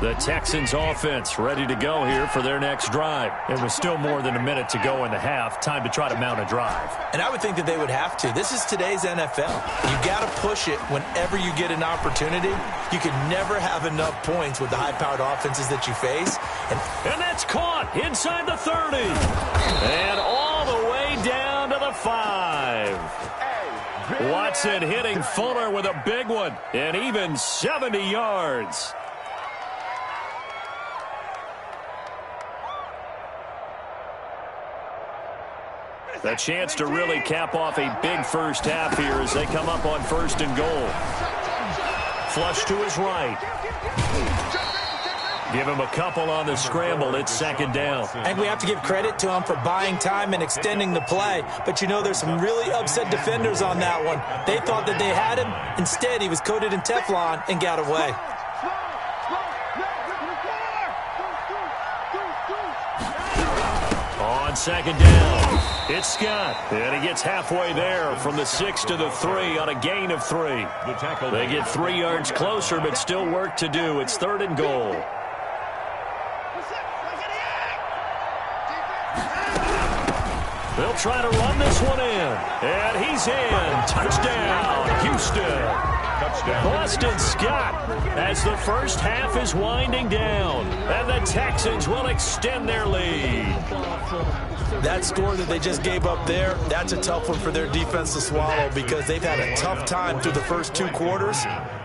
The Texans offense ready to go here for their next drive. It was still more than a minute to go in the half. Time to try to mount a drive. And I would think that they would have to. This is today's NFL. You got to push it whenever you get an opportunity. You can never have enough points with the high-powered offenses that you face. And that's caught inside the 30. And all the way down to the 5. Watson hitting Fuller with a big one. And even 70 yards. A chance to really cap off a big first half here as they come up on 1st and goal. Flush to his right. Give him a couple on the scramble. It's 2nd down. And we have to give credit to him for buying time and extending the play. But, you know, there's some really upset defenders on that one. They thought that they had him. Instead, he was coated in Teflon and got away. second down. It's Scott, and he gets halfway there from the 6 to the 3 on a gain of 3. They get 3 yards closer, but still work to do. It's 3rd and goal. They'll try to run this one in, and he's in. Touchdown, Houston. Boston Scott as the first half is winding down, and the Texans will extend their lead. That score that they just gave up there, that's a tough one for their defense to swallow because they've had a tough time through the first 2 quarters.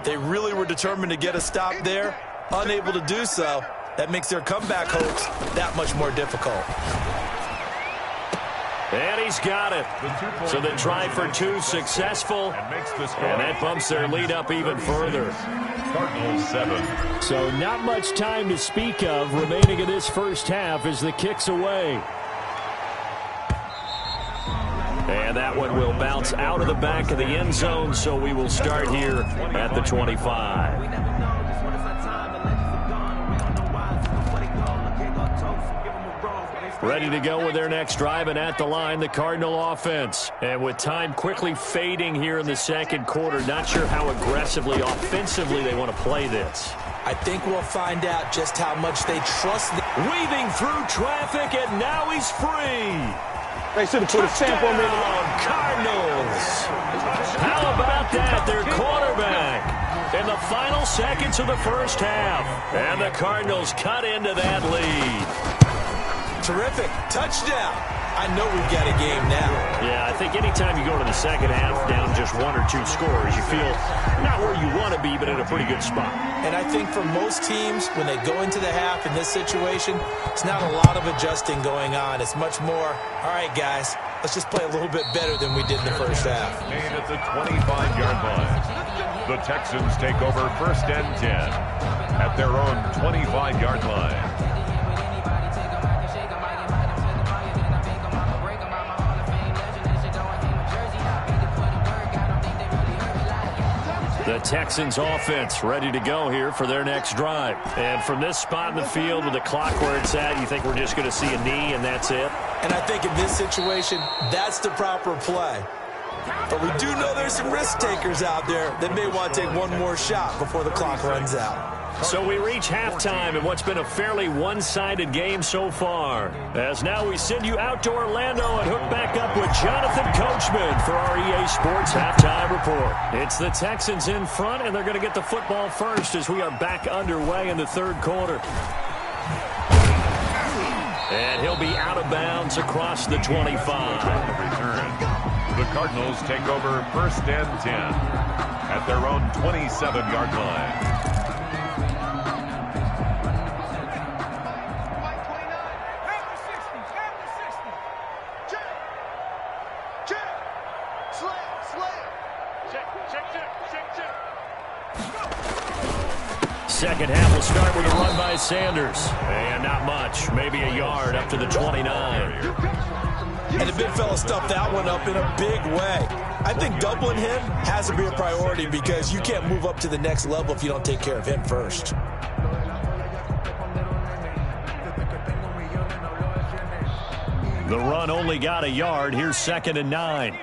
They really were determined to get a stop there, unable to do so. That makes their comeback hopes that much more difficult. And he's got it. So the try for 2 successful, and that bumps their lead up even further. Cardinals 7. So not much time to speak of remaining in this first half as the kick's away. And that one will bounce out of the back of the end zone, so we will start here at the 25. Ready to go with their next drive, and at the line, the Cardinal offense. And with time quickly fading here in the second quarter, not sure how aggressively, offensively they want to play this. I think we'll find out just how much they trust. Weaving through traffic, and now he's free. They should have put a stamp on me. Cardinals. How about that? Their quarterback in the final seconds of the first half. And the Cardinals cut into that lead. Terrific. Touchdown. I know we've got a game now. Yeah, I think anytime you go to the second half down just 1 or 2 scores, you feel not where you want to be, but in a pretty good spot. And I think for most teams, when they go into the half in this situation, it's not a lot of adjusting going on. It's much more, all right, guys, let's just play a little bit better than we did in the first half. Made at the 25-yard line. The Texans take over 1st and 10 at their own 25-yard line. The Texans offense ready to go here for their next drive. And from this spot in the field with the clock where it's at, you think we're just going to see a knee and that's it? And I think in this situation, that's the proper play. But we do know there's some risk takers out there that may want to take one more shot before the clock runs out. So we reach halftime in what's been a fairly one-sided game so far. As now we send you out to Orlando and hook back up with Jonathan Coachman for our EA Sports Halftime Report. It's the Texans in front, and they're going to get the football first as we are back underway in the 3rd quarter. And he'll be out of bounds across the 25. The Cardinals take over 1st and 10 at their own 27-yard line. Second half will start with a run by Sanders. And not much, maybe a yard up to the 29. And the big fella stuffed that one up in a big way. I think doubling him has to be a priority because you can't move up to the next level if you don't take care of him first. The run only got a yard. Here's 2nd and 9.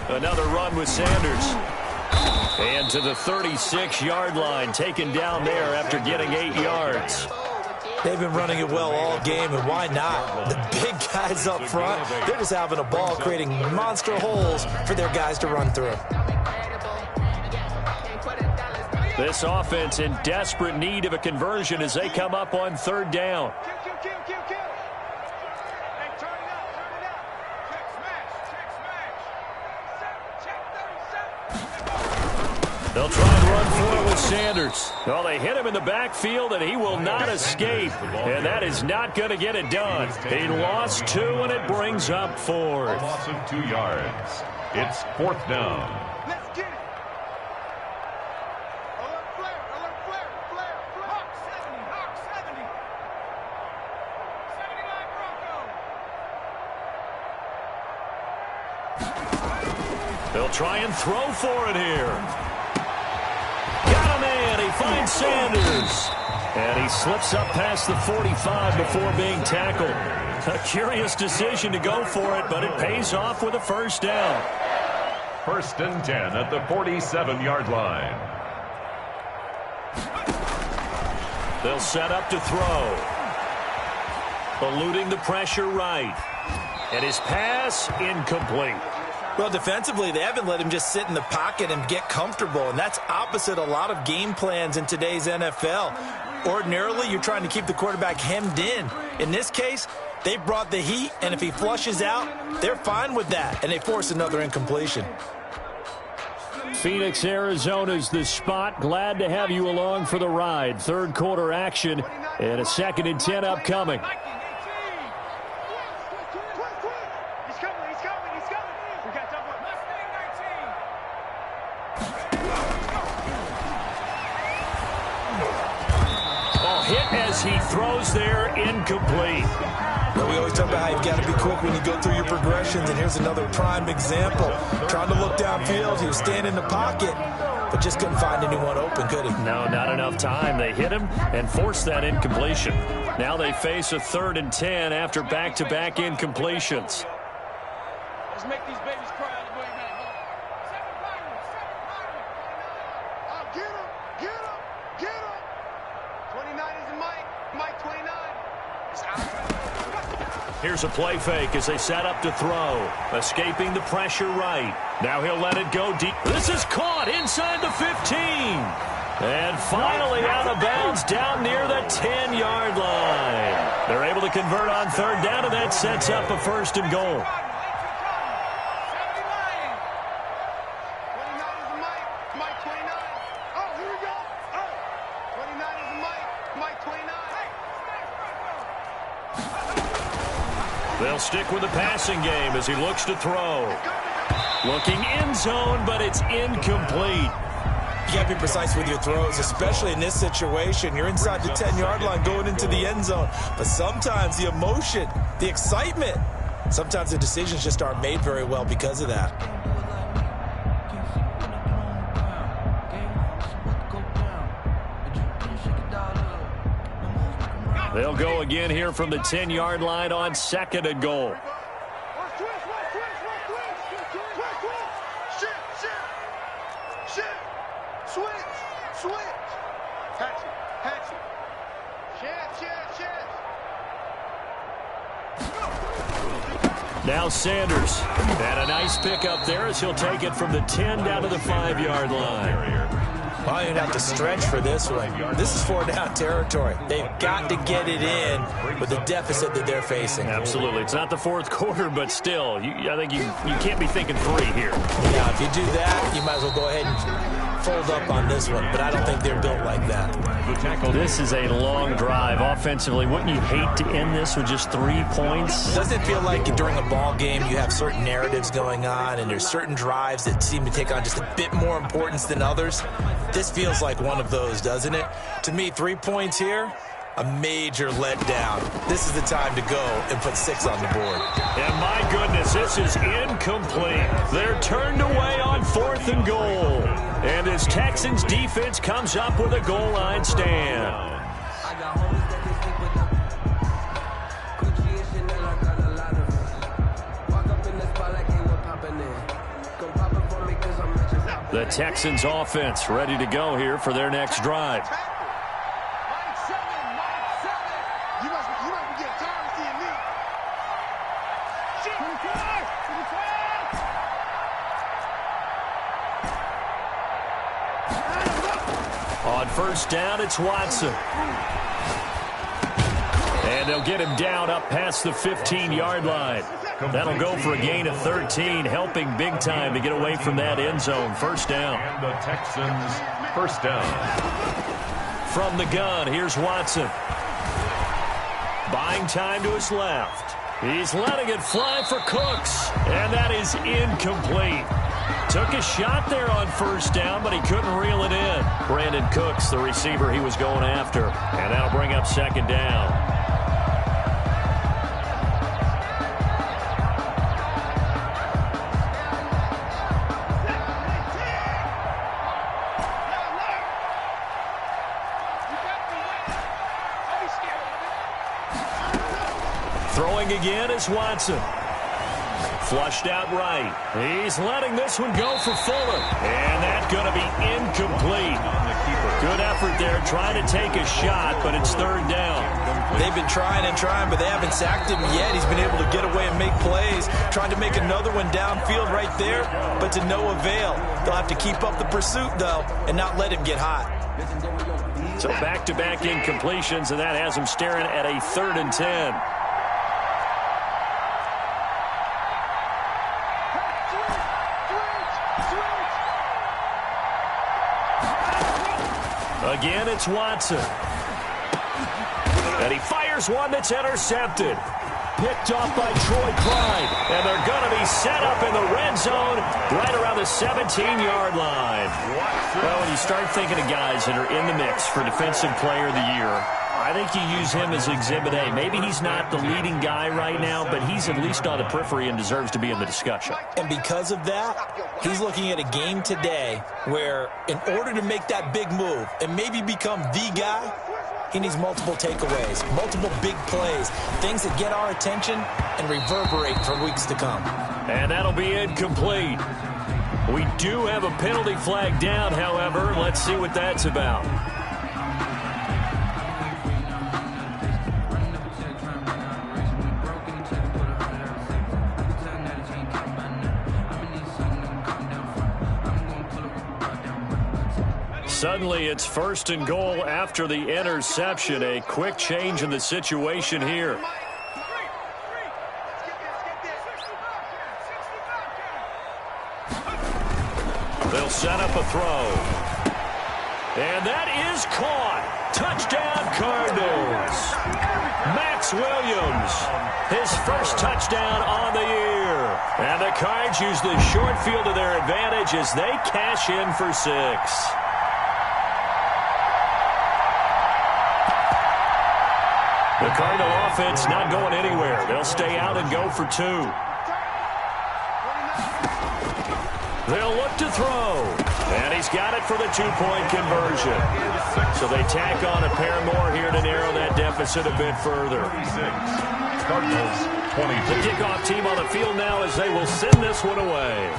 Another run with Sanders. And to the 36-yard line, taken down there after getting 8 yards. They've been running it well all game, and why not? The big guys up front, they're just having a ball, creating monster holes for their guys to run through. This offense in desperate need of a conversion as they come up on 3rd down. They'll try and run for it with Sanders. Well, they hit him in the backfield, and he will not escape. And that is not going to get it done. He lost 2, and it brings up 4th. A loss of 2 yards. It's 4th down. Let's get it. Alert flare, alert flare, flare. Hawk 70, Hawk 70. 79 Bronco. They'll try and throw for it here. Got a man. He finds Sanders. And he slips up past the 45 before being tackled. A curious decision to go for it, but it pays off with a first down. 1st and 10 at the 47-yard line. They'll set up to throw. Eluding the pressure right. And his pass incomplete. Well, defensively, they haven't let him just sit in the pocket and get comfortable, and that's opposite a lot of game plans in today's NFL. Ordinarily, you're trying to keep the quarterback hemmed in. In this case, they brought the heat, and if he flushes out, they're fine with that, and they force another incompletion. Phoenix, Arizona's the spot. Glad to have you along for the ride. Third quarter action and a 2nd and 10 upcoming. As he throws there, incomplete. Well, we always talk about how you've got to be quick when you go through your progressions, and here's another prime example. Trying to look downfield, he was standing in the pocket, but just couldn't find anyone open, could he? No, not enough time. They hit him and forced that incompletion. Now they face a 3rd and 10 after back-to-back incompletions. Let's make these babies cry out the way, man. Get him, get him, get him. 29 is Mike. Mike 29. It's out. Here's a play fake as they set up to throw. Escaping the pressure right. Now he'll let it go deep. This is caught inside the 15. And finally out of bounds down near the 10-yard line. They're able to convert on 3rd down, and that sets up a 1st and goal. They'll stick with the passing game as he looks to throw. Looking end zone, but it's incomplete. You got to be precise with your throws, especially in this situation. You're inside the 10-yard line going into the end zone. But sometimes the emotion, the excitement, sometimes the decisions just aren't made very well because of that. They'll go again here from the 10-yard line on 2nd and goal. Now Sanders. And a nice pickup there as he'll take it from the 10 down to the 5-yard line. Well, you'd have to stretch for this one. This is 4-down territory. They've got to get it in with the deficit that they're facing. Absolutely. It's not the 4th quarter, but still, I think you can't be thinking 3 here. Yeah, if you do that, you might as well go ahead and fold up on this one, but I don't think they're built like that. This is a long drive offensively. Wouldn't you hate to end this with just 3 points? Doesn't it feel like during a ball game you have certain narratives going on and there's certain drives that seem to take on just a bit more importance than others? This feels like one of those, doesn't it? To me, 3 points here, a major letdown. This is the time to go and put 6 on the board. And my goodness, this is incomplete. They're turned away on 4th and goal. And this Texans defense comes up with a goal line stand. The Texans offense ready to go here for their next drive. On 1st down, it's Watson. And they'll get him down up past the 15-yard line. That'll go for a gain of 13, helping big time to get away from that end zone. 1st down. And the Texans, 1st down. From the gun, here's Watson. Buying time to his left. He's letting it fly for Cooks. And that is incomplete. Took a shot there on 1st down, but he couldn't reel it in. Brandon Cooks, the receiver he was going after. And that'll bring up 2nd down. Throwing again is Watson. Flushed out right. He's letting this one go for Fuller. And that's going to be incomplete. Good effort there trying to take a shot, but it's third down. They've been trying and trying, but they haven't sacked him yet. He's been able to get away and make plays. Tried to make another one downfield right there, but to no avail. They'll have to keep up the pursuit, though, and not let him get hot. So back-to-back incompletions, and that has him staring at a 3rd and 10. Again, it's Watson. And he fires one that's intercepted. Picked off by Troy Clyde. And they're going to be set up in the red zone right around the 17-yard line. Well, when you start thinking of guys that are in the mix for Defensive Player of the Year, I think you use him as Exhibit A. Maybe he's not the leading guy right now, but he's at least on the periphery and deserves to be in the discussion. And because of that, he's looking at a game today where in order to make that big move and maybe become the guy, he needs multiple takeaways, multiple big plays, things that get our attention and reverberate for weeks to come. And that'll be incomplete. We do have a penalty flag down, however. Let's see what that's about. Suddenly, it's 1st and goal after the interception. A quick change in the situation here. They'll set up a throw. And that is caught. Touchdown, Cardinals. Max Williams, his first touchdown on the year. And the Cards use the short field to their advantage as they cash in for 6. The Cardinal offense not going anywhere. They'll stay out and go for 2. They'll look to throw. And he's got it for the 2-point conversion. So they tack on a pair more here to narrow that deficit a bit further. Cardinals 22. The kickoff team on the field now as they will send this one away.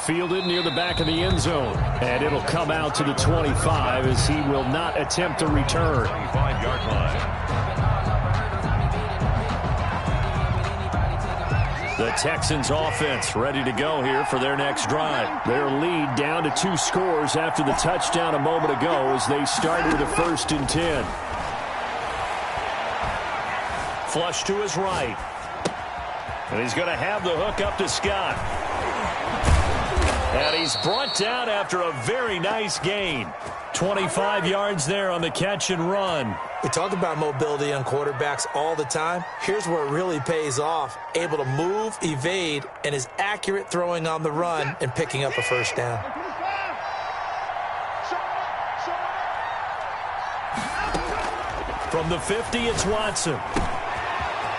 Fielded near the back of the end zone. And it'll come out to the 25 as he will not attempt a return. 25-yard line. The Texans offense ready to go here for their next drive. Their lead down to 2 scores after the touchdown a moment ago as they start with a 1st and 10. Flush to his right. And he's going to have the hook up to Scott. And he's brought down after a very nice gain. 25 yards there on the catch and run. We talk about mobility on quarterbacks all the time. Here's where it really pays off. Able to move, evade, and is accurate throwing on the run and picking up a 1st down. From the 50, it's Watson.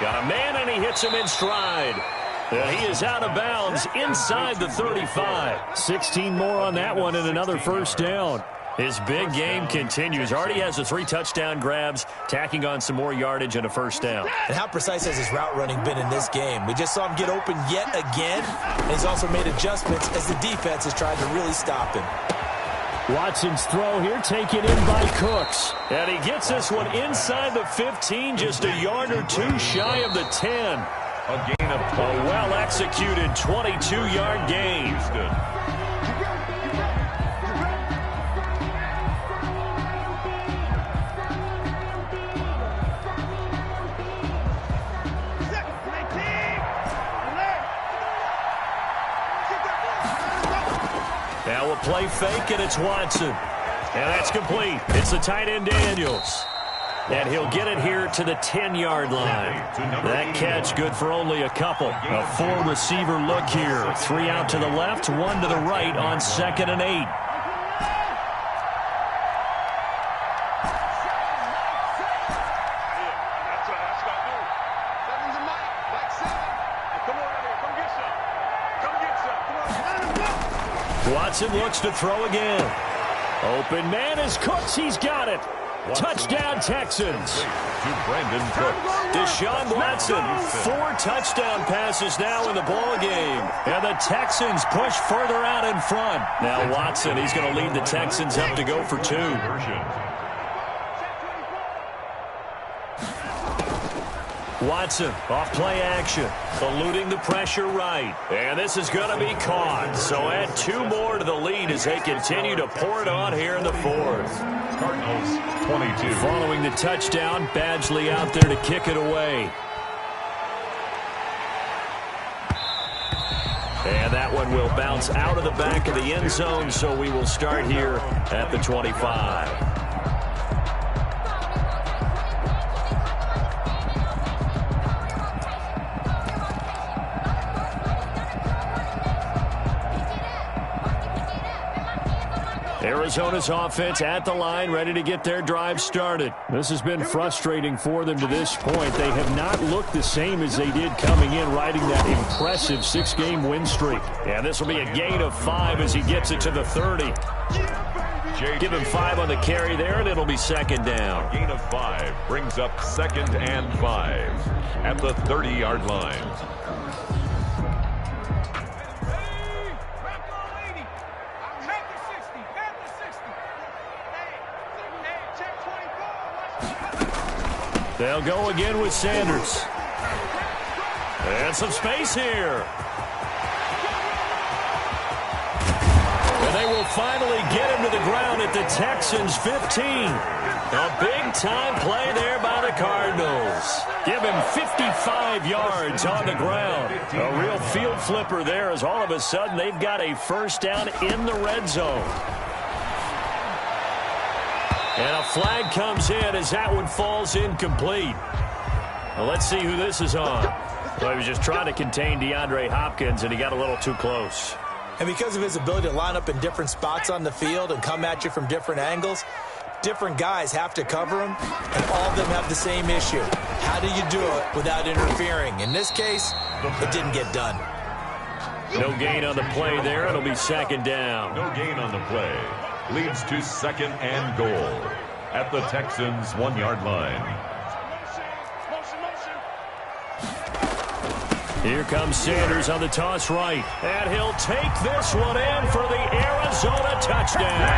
Got a man, and he hits him in stride. And he is out of bounds inside the 35. 16 more on that one and another 1st down. His big game continues. Already has the 3 touchdown grabs, tacking on some more yardage and a 1st down. And how precise has his route running been in this game? We just saw him get open yet again, and he's also made adjustments as the defense has tried to really stop him. Watson's throw here taken in by Cooks. And he gets this one inside the 15, just a yard or 2 shy of the 10. A gain of 12. A well-executed 22-yard gain. Now a play fake, and it's Watson. And that's complete. It's the tight end, Daniels. And he'll get it here to the 10-yard line. That catch good for only a couple. A 4-receiver look here. 3 out to the left, 1 to the right on 2nd and 8. Watson looks to throw again. Open man is Cooks. He's got it. Touchdown, Texans. To Brandon Cooks. Deshaun Watson, 4 touchdown passes now in the ball game. And the Texans push further out in front. Now Watson, he's going to lead the Texans up to go for 2. Watson, off play action, eluding the pressure right. And this is going to be caught. So add 2 more to the lead as they continue to pour it on here in the 4th. Cardinals 22. Following the touchdown, Badgley out there to kick it away. And that one will bounce out of the back of the end zone, so we will start here at the 25. Arizona's offense at the line, ready to get their drive started. This has been frustrating for them to this point. They have not looked the same as they did coming in, riding that impressive 6-game win streak. And this will be a gain of 5 as he gets it to the 30. Give him 5 on the carry there, and it'll be 2nd down. A gain of 5 brings up 2nd and 5 at the 30-yard line. They'll go again with Sanders. And some space here. And they will finally get him to the ground at the Texans' 15. A big-time play there by the Cardinals. Give him 55 yards on the ground. A real field flipper there as all of a sudden they've got a 1st down in the red zone. And a flag comes in as that one falls incomplete. Well, let's see who this is on. Well, he was just trying to contain DeAndre Hopkins, and he got a little too close. And because of his ability to line up in different spots on the field and come at you from different angles, different guys have to cover him, and all of them have the same issue. How do you do it without interfering? In this case, it didn't get done. No gain on the play there. It'll be 2nd down. No gain on the play. Leads to 2nd and goal at the Texans' 1-yard line. Here comes Sanders on the toss right. And he'll take this one in for the Arizona touchdown.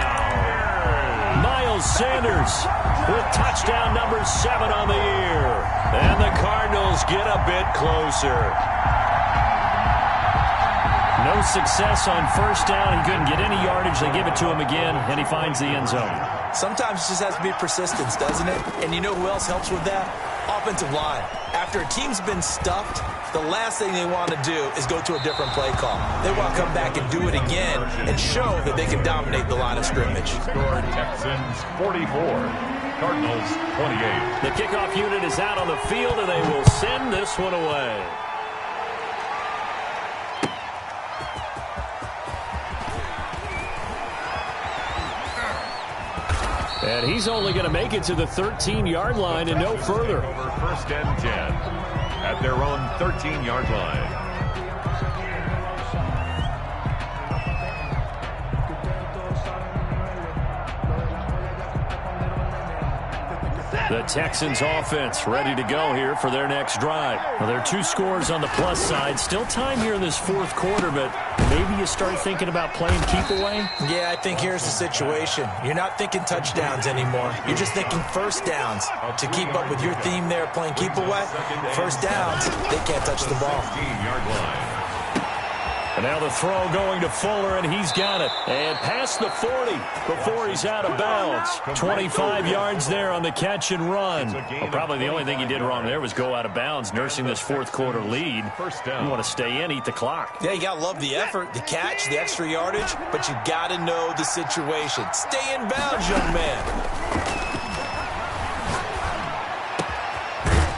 Miles Sanders with touchdown number 7 on the year. And the Cardinals get a bit closer. No success on 1st down. He couldn't get any yardage. They give it to him again, and he finds the end zone. Sometimes it just has to be persistence, doesn't it? And you know who else helps with that? Offensive line. After a team's been stuffed, the last thing they want to do is go to a different play call. They want to come back and do it again and show that they can dominate the line of scrimmage. Score Texans 44, Cardinals 28. The kickoff unit is out on the field, and they will send this one away. And he's only going to make it to the 13-yard line and no further. Over 1st and 10 at their own 13-yard line. The Texans offense ready to go here for their next drive. Well, there are 2 scores on the plus side. Still time here in this 4th quarter, but maybe you start thinking about playing keep away? Yeah, I think here's the situation. You're not thinking touchdowns anymore. You're just thinking 1st downs. To keep up with your theme there, playing keep away, 1st downs, they can't touch the ball. 15-yard line. And now the throw going to Fuller, and he's got it. And past the 40 before he's out of bounds. 25 yards there on the catch and run. Well, probably the only thing he did wrong there was go out of bounds, nursing this 4th quarter lead. You want to stay in, eat the clock. Yeah, you got to love the effort, the catch, the extra yardage, but you got to know the situation. Stay in bounds, young man.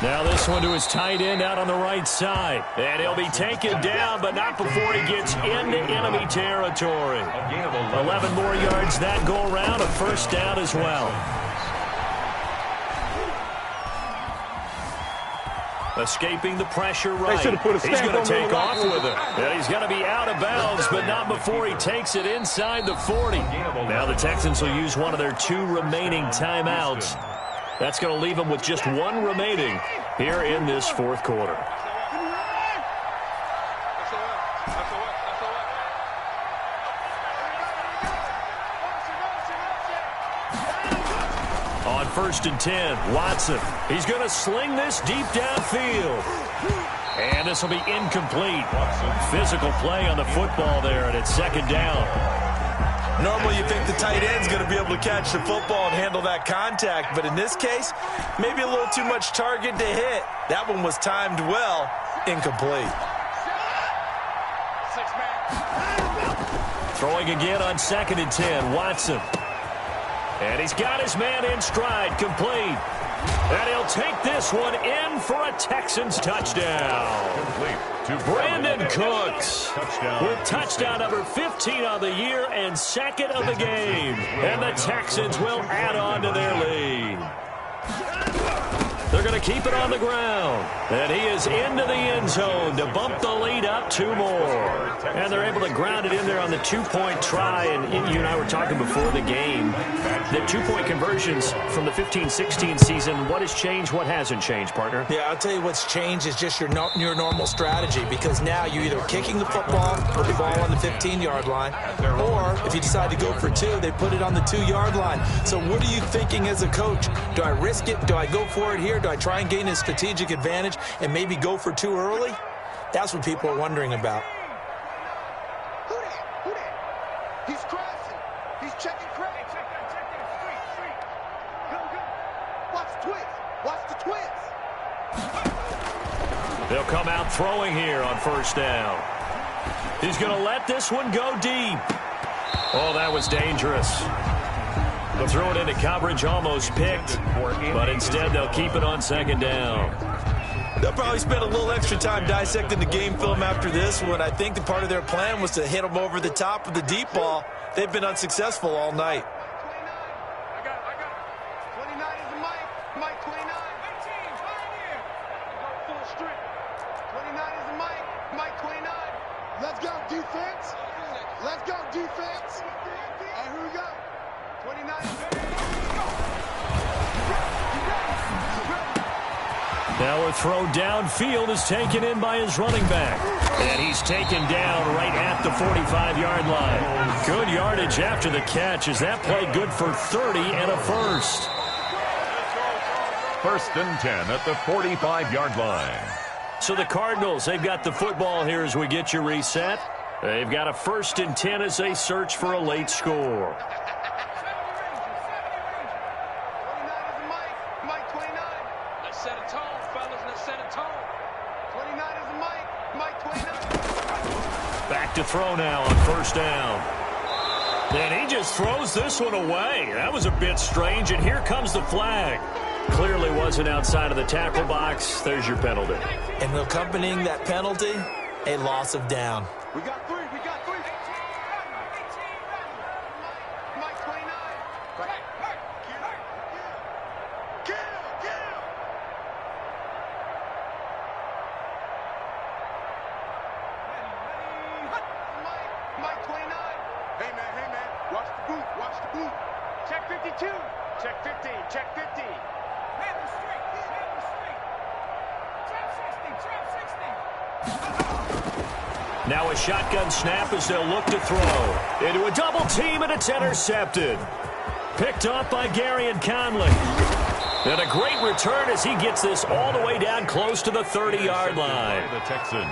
Now this one to his tight end out on the right side. And he'll be taken down, but not before he gets into enemy territory. 11 more yards that go around, a 1st down as well. Escaping the pressure right. He's going to take off with it. And he's going to be out of bounds does, but not before he takes it inside the 40. Now the Texans will use one of their 2 remaining timeouts. That's going to leave them with just 1 remaining here in this 4th quarter. On 1st and 10, Watson. He's going to sling this deep downfield. And this will be incomplete. Physical play on the football there, and it's 2nd down. Normally you think the tight end's going to be able to catch the football and handle that contact, but in this case, maybe a little too much target to hit. That one was timed well, incomplete. Throwing again on 2nd and 10, Watson. And he's got his man in stride, complete. And he'll take this one in for a Texans touchdown. Brandon Cooks with touchdown number 15 on the year and 2nd of the game. And the Texans will add on to their lead. They're going to keep it on the ground. And he is into the end zone to bump the lead up 2 more. And they're able to ground it in there on the 2-point try. And you and I were talking before the game. The 2-point conversions from the 15-16 season, what has changed, what hasn't changed, partner? Yeah, I'll tell you what's changed is just your normal strategy, because now you're either kicking the football, put the ball on the 15-yard line, or if you decide to go for 2, they put it on the 2-yard line. So what are you thinking as a coach? Do I risk it? Do I go for it here? Do I try and gain a strategic advantage and maybe go for 2 early? That's what people are wondering about. Who that? He's crashing. He's checking crash. Street. Go. Watch the twist. Watch the twist. They'll come out throwing here on 1st down. He's going to let this one go deep. Oh, that was dangerous. They'll throw it into coverage, almost picked, but instead they'll keep it on 2nd down. They'll probably spend a little extra time dissecting the game film after this one. I think the part of their plan was to hit them over the top of the deep ball. They've been unsuccessful all night. I got it. 29 is the Mike 29. 18, Pioneer. Go full strip. 29 is the Mike 29. Let's go, defense. Let's go, defense. And here we go. 29. Now a throw downfield is taken in by his running back. And he's taken down right at the 45-yard line. Good yardage after the catch as that play good for 30 and a first. 1st and 10 at the 45-yard line. So the Cardinals, they've got the football here as we get you reset. They've got a 1st and 10 as they search for a late score. Back to throw now on 1st down. And he just throws this one away. That was a bit strange, and here comes the flag. Clearly wasn't outside of the tackle box. There's your penalty. And accompanying that penalty, a loss of down. We got 3. Mike 29. Mike 29. Hey, man. Watch the boot. Check 52. Check 50. Check 50. Trap 60. Now a shotgun snap as they'll look to throw. Into a double team, and it's intercepted. Picked off by Gary and Conley. And a great return as he gets this all the way down close to the 30-yard line.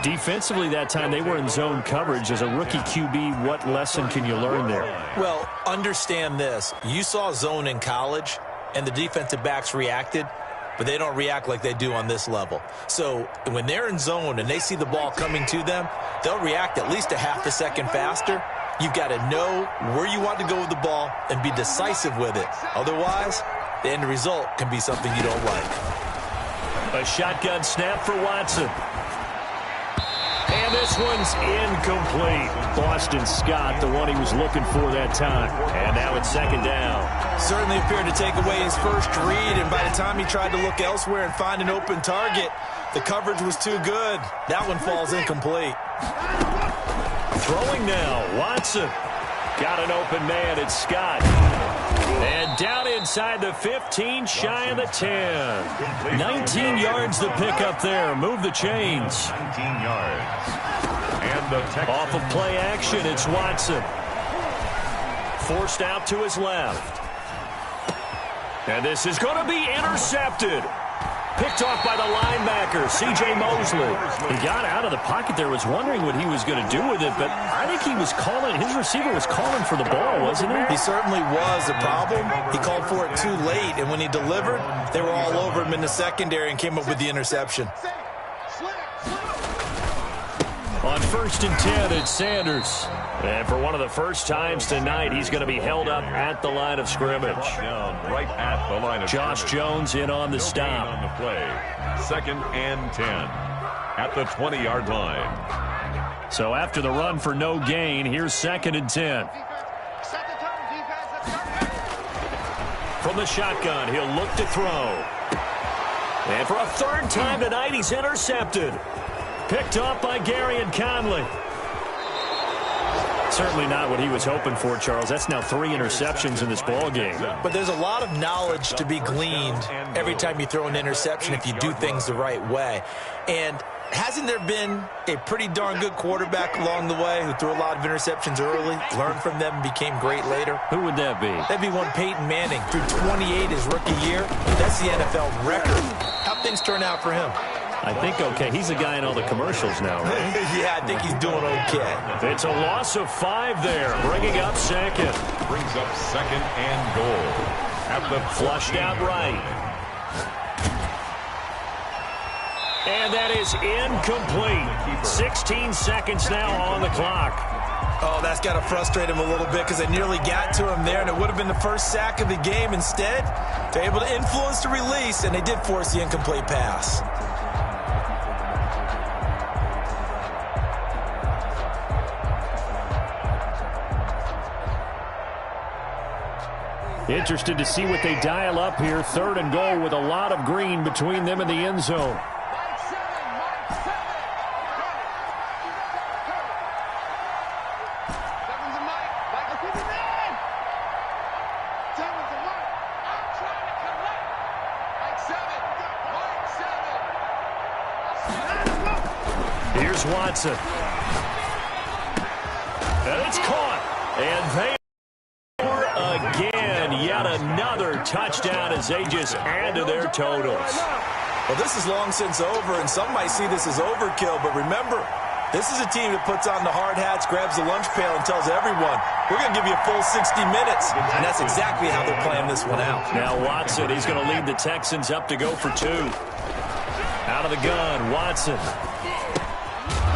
Defensively that time, they were in zone coverage. As a rookie QB, what lesson can you learn there? Well, understand this. You saw zone in college, and the defensive backs reacted, but they don't react like they do on this level. So when they're in zone and they see the ball coming to them, they'll react at least a half a second faster. You've got to know where you want to go with the ball and be decisive with it. Otherwise, the end result can be something you don't like. A shotgun snap for Watson. And this one's incomplete. Boston Scott, the one he was looking for that time. And now it's 2nd down. Certainly appeared to take away his first read, and by the time he tried to look elsewhere and find an open target, the coverage was too good. That one falls incomplete. Throwing now, Watson. Got an open man, it's Scott. And down inside the 15, shy of the 10. 19 yards to pick up there. Move the chains. 19 yards. And the off of play action, it's Watson. Forced out to his left. And this is going to be intercepted. Picked off by the linebacker, C.J. Mosley. He got out of the pocket there, was wondering what he was going to do with it, but I think he was calling, his receiver was calling for the ball, wasn't he? He certainly was. The problem, he called for it too late, and when he delivered, they were all over him in the secondary and came up with the interception. On 1st and 10, it's Sanders. And for one of the first times tonight, he's going to be held up at the line of scrimmage. Down right at the line of Josh Jones in on the stop. On the play. 2nd and 10 at the 20-yard line. So after the run for no gain, here's 2nd and 10. From the shotgun, he'll look to throw. And for a 3rd time tonight, he's intercepted. Picked off by Gary and Conley. Certainly not what he was hoping for, Charles. That's now 3 interceptions in this ball game. But there's a lot of knowledge to be gleaned every time you throw an interception if you do things the right way. And hasn't there been a pretty darn good quarterback along the way who threw a lot of interceptions early, learned from them, and became great later? Who would that be? That'd be one Peyton Manning. Threw 28 his rookie year. That's the NFL record. How'd things turn out for him? I think okay. He's a guy in all the commercials now, right? Yeah, I think he's doing okay. It's a loss of 5 there, bringing up 2nd. Brings up 2nd and goal. At the flushed out right. And that is incomplete. 16 seconds now on the clock. Oh, that's got to frustrate him a little bit because they nearly got to him there, and it would have been the first sack of the game. Instead, they're able to influence the release, and they did force the incomplete pass. Interested to see what they dial up here. 3rd and goal with a lot of green between them and the end zone. Here's Watson. And it's caught. And they again, yet another touchdown as they just add to their totals. Well, this is long since over, and some might see this as overkill, but remember, this is a team that puts on the hard hats, grabs the lunch pail, and tells everyone, we're going to give you a full 60 minutes, and that's exactly how they're playing this one out. Now Watson, he's going to lead the Texans up to go for 2. Out of the gun, Watson.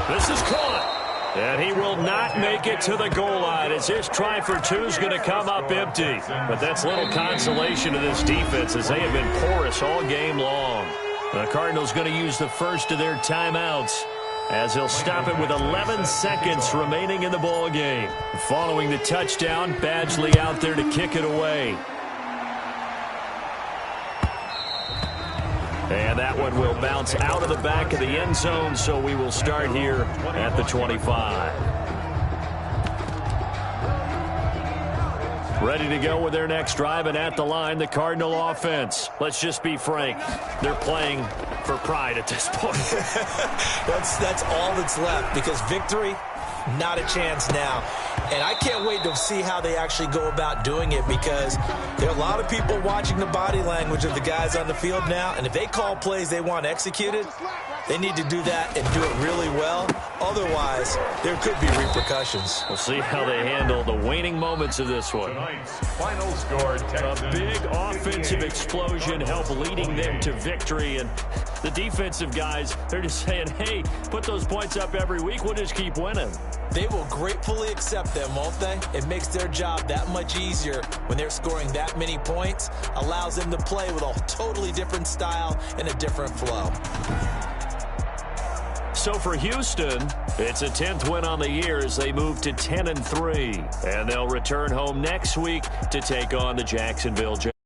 This is caught. And he will not make it to the goal line as his try for 2 is going to come up empty. But that's little consolation to this defense as they have been porous all game long. The Cardinals going to use the first of their timeouts as he'll stop it with 11 seconds remaining in the ball game. Following the touchdown, Badgley out there to kick it away. And that one will bounce out of the back of the end zone, so we will start here at the 25. Ready to go with their next drive, and at the line, the Cardinal offense. Let's just be frank. They're playing for pride at this point. That's all that's left, because victory, not a chance now. And I can't wait to see how they actually go about doing it, because there are a lot of people watching the body language of the guys on the field now, and if they call plays they want executed, they need to do that and do it really well. Otherwise, there could be repercussions. We'll see how they handle the waning moments of this one. Final score, Texans. A big offensive explosion helped leading them to victory, and the defensive guys, they're just saying, hey, put those points up every week, we'll just keep winning. They will gratefully accept them, won't they? It makes their job that much easier when they're scoring that many points, allows them to play with a totally different style and a different flow. So for Houston, it's a 10th win on the year as they move to 10-3. And they'll return home next week to take on the Jacksonville Jaguars.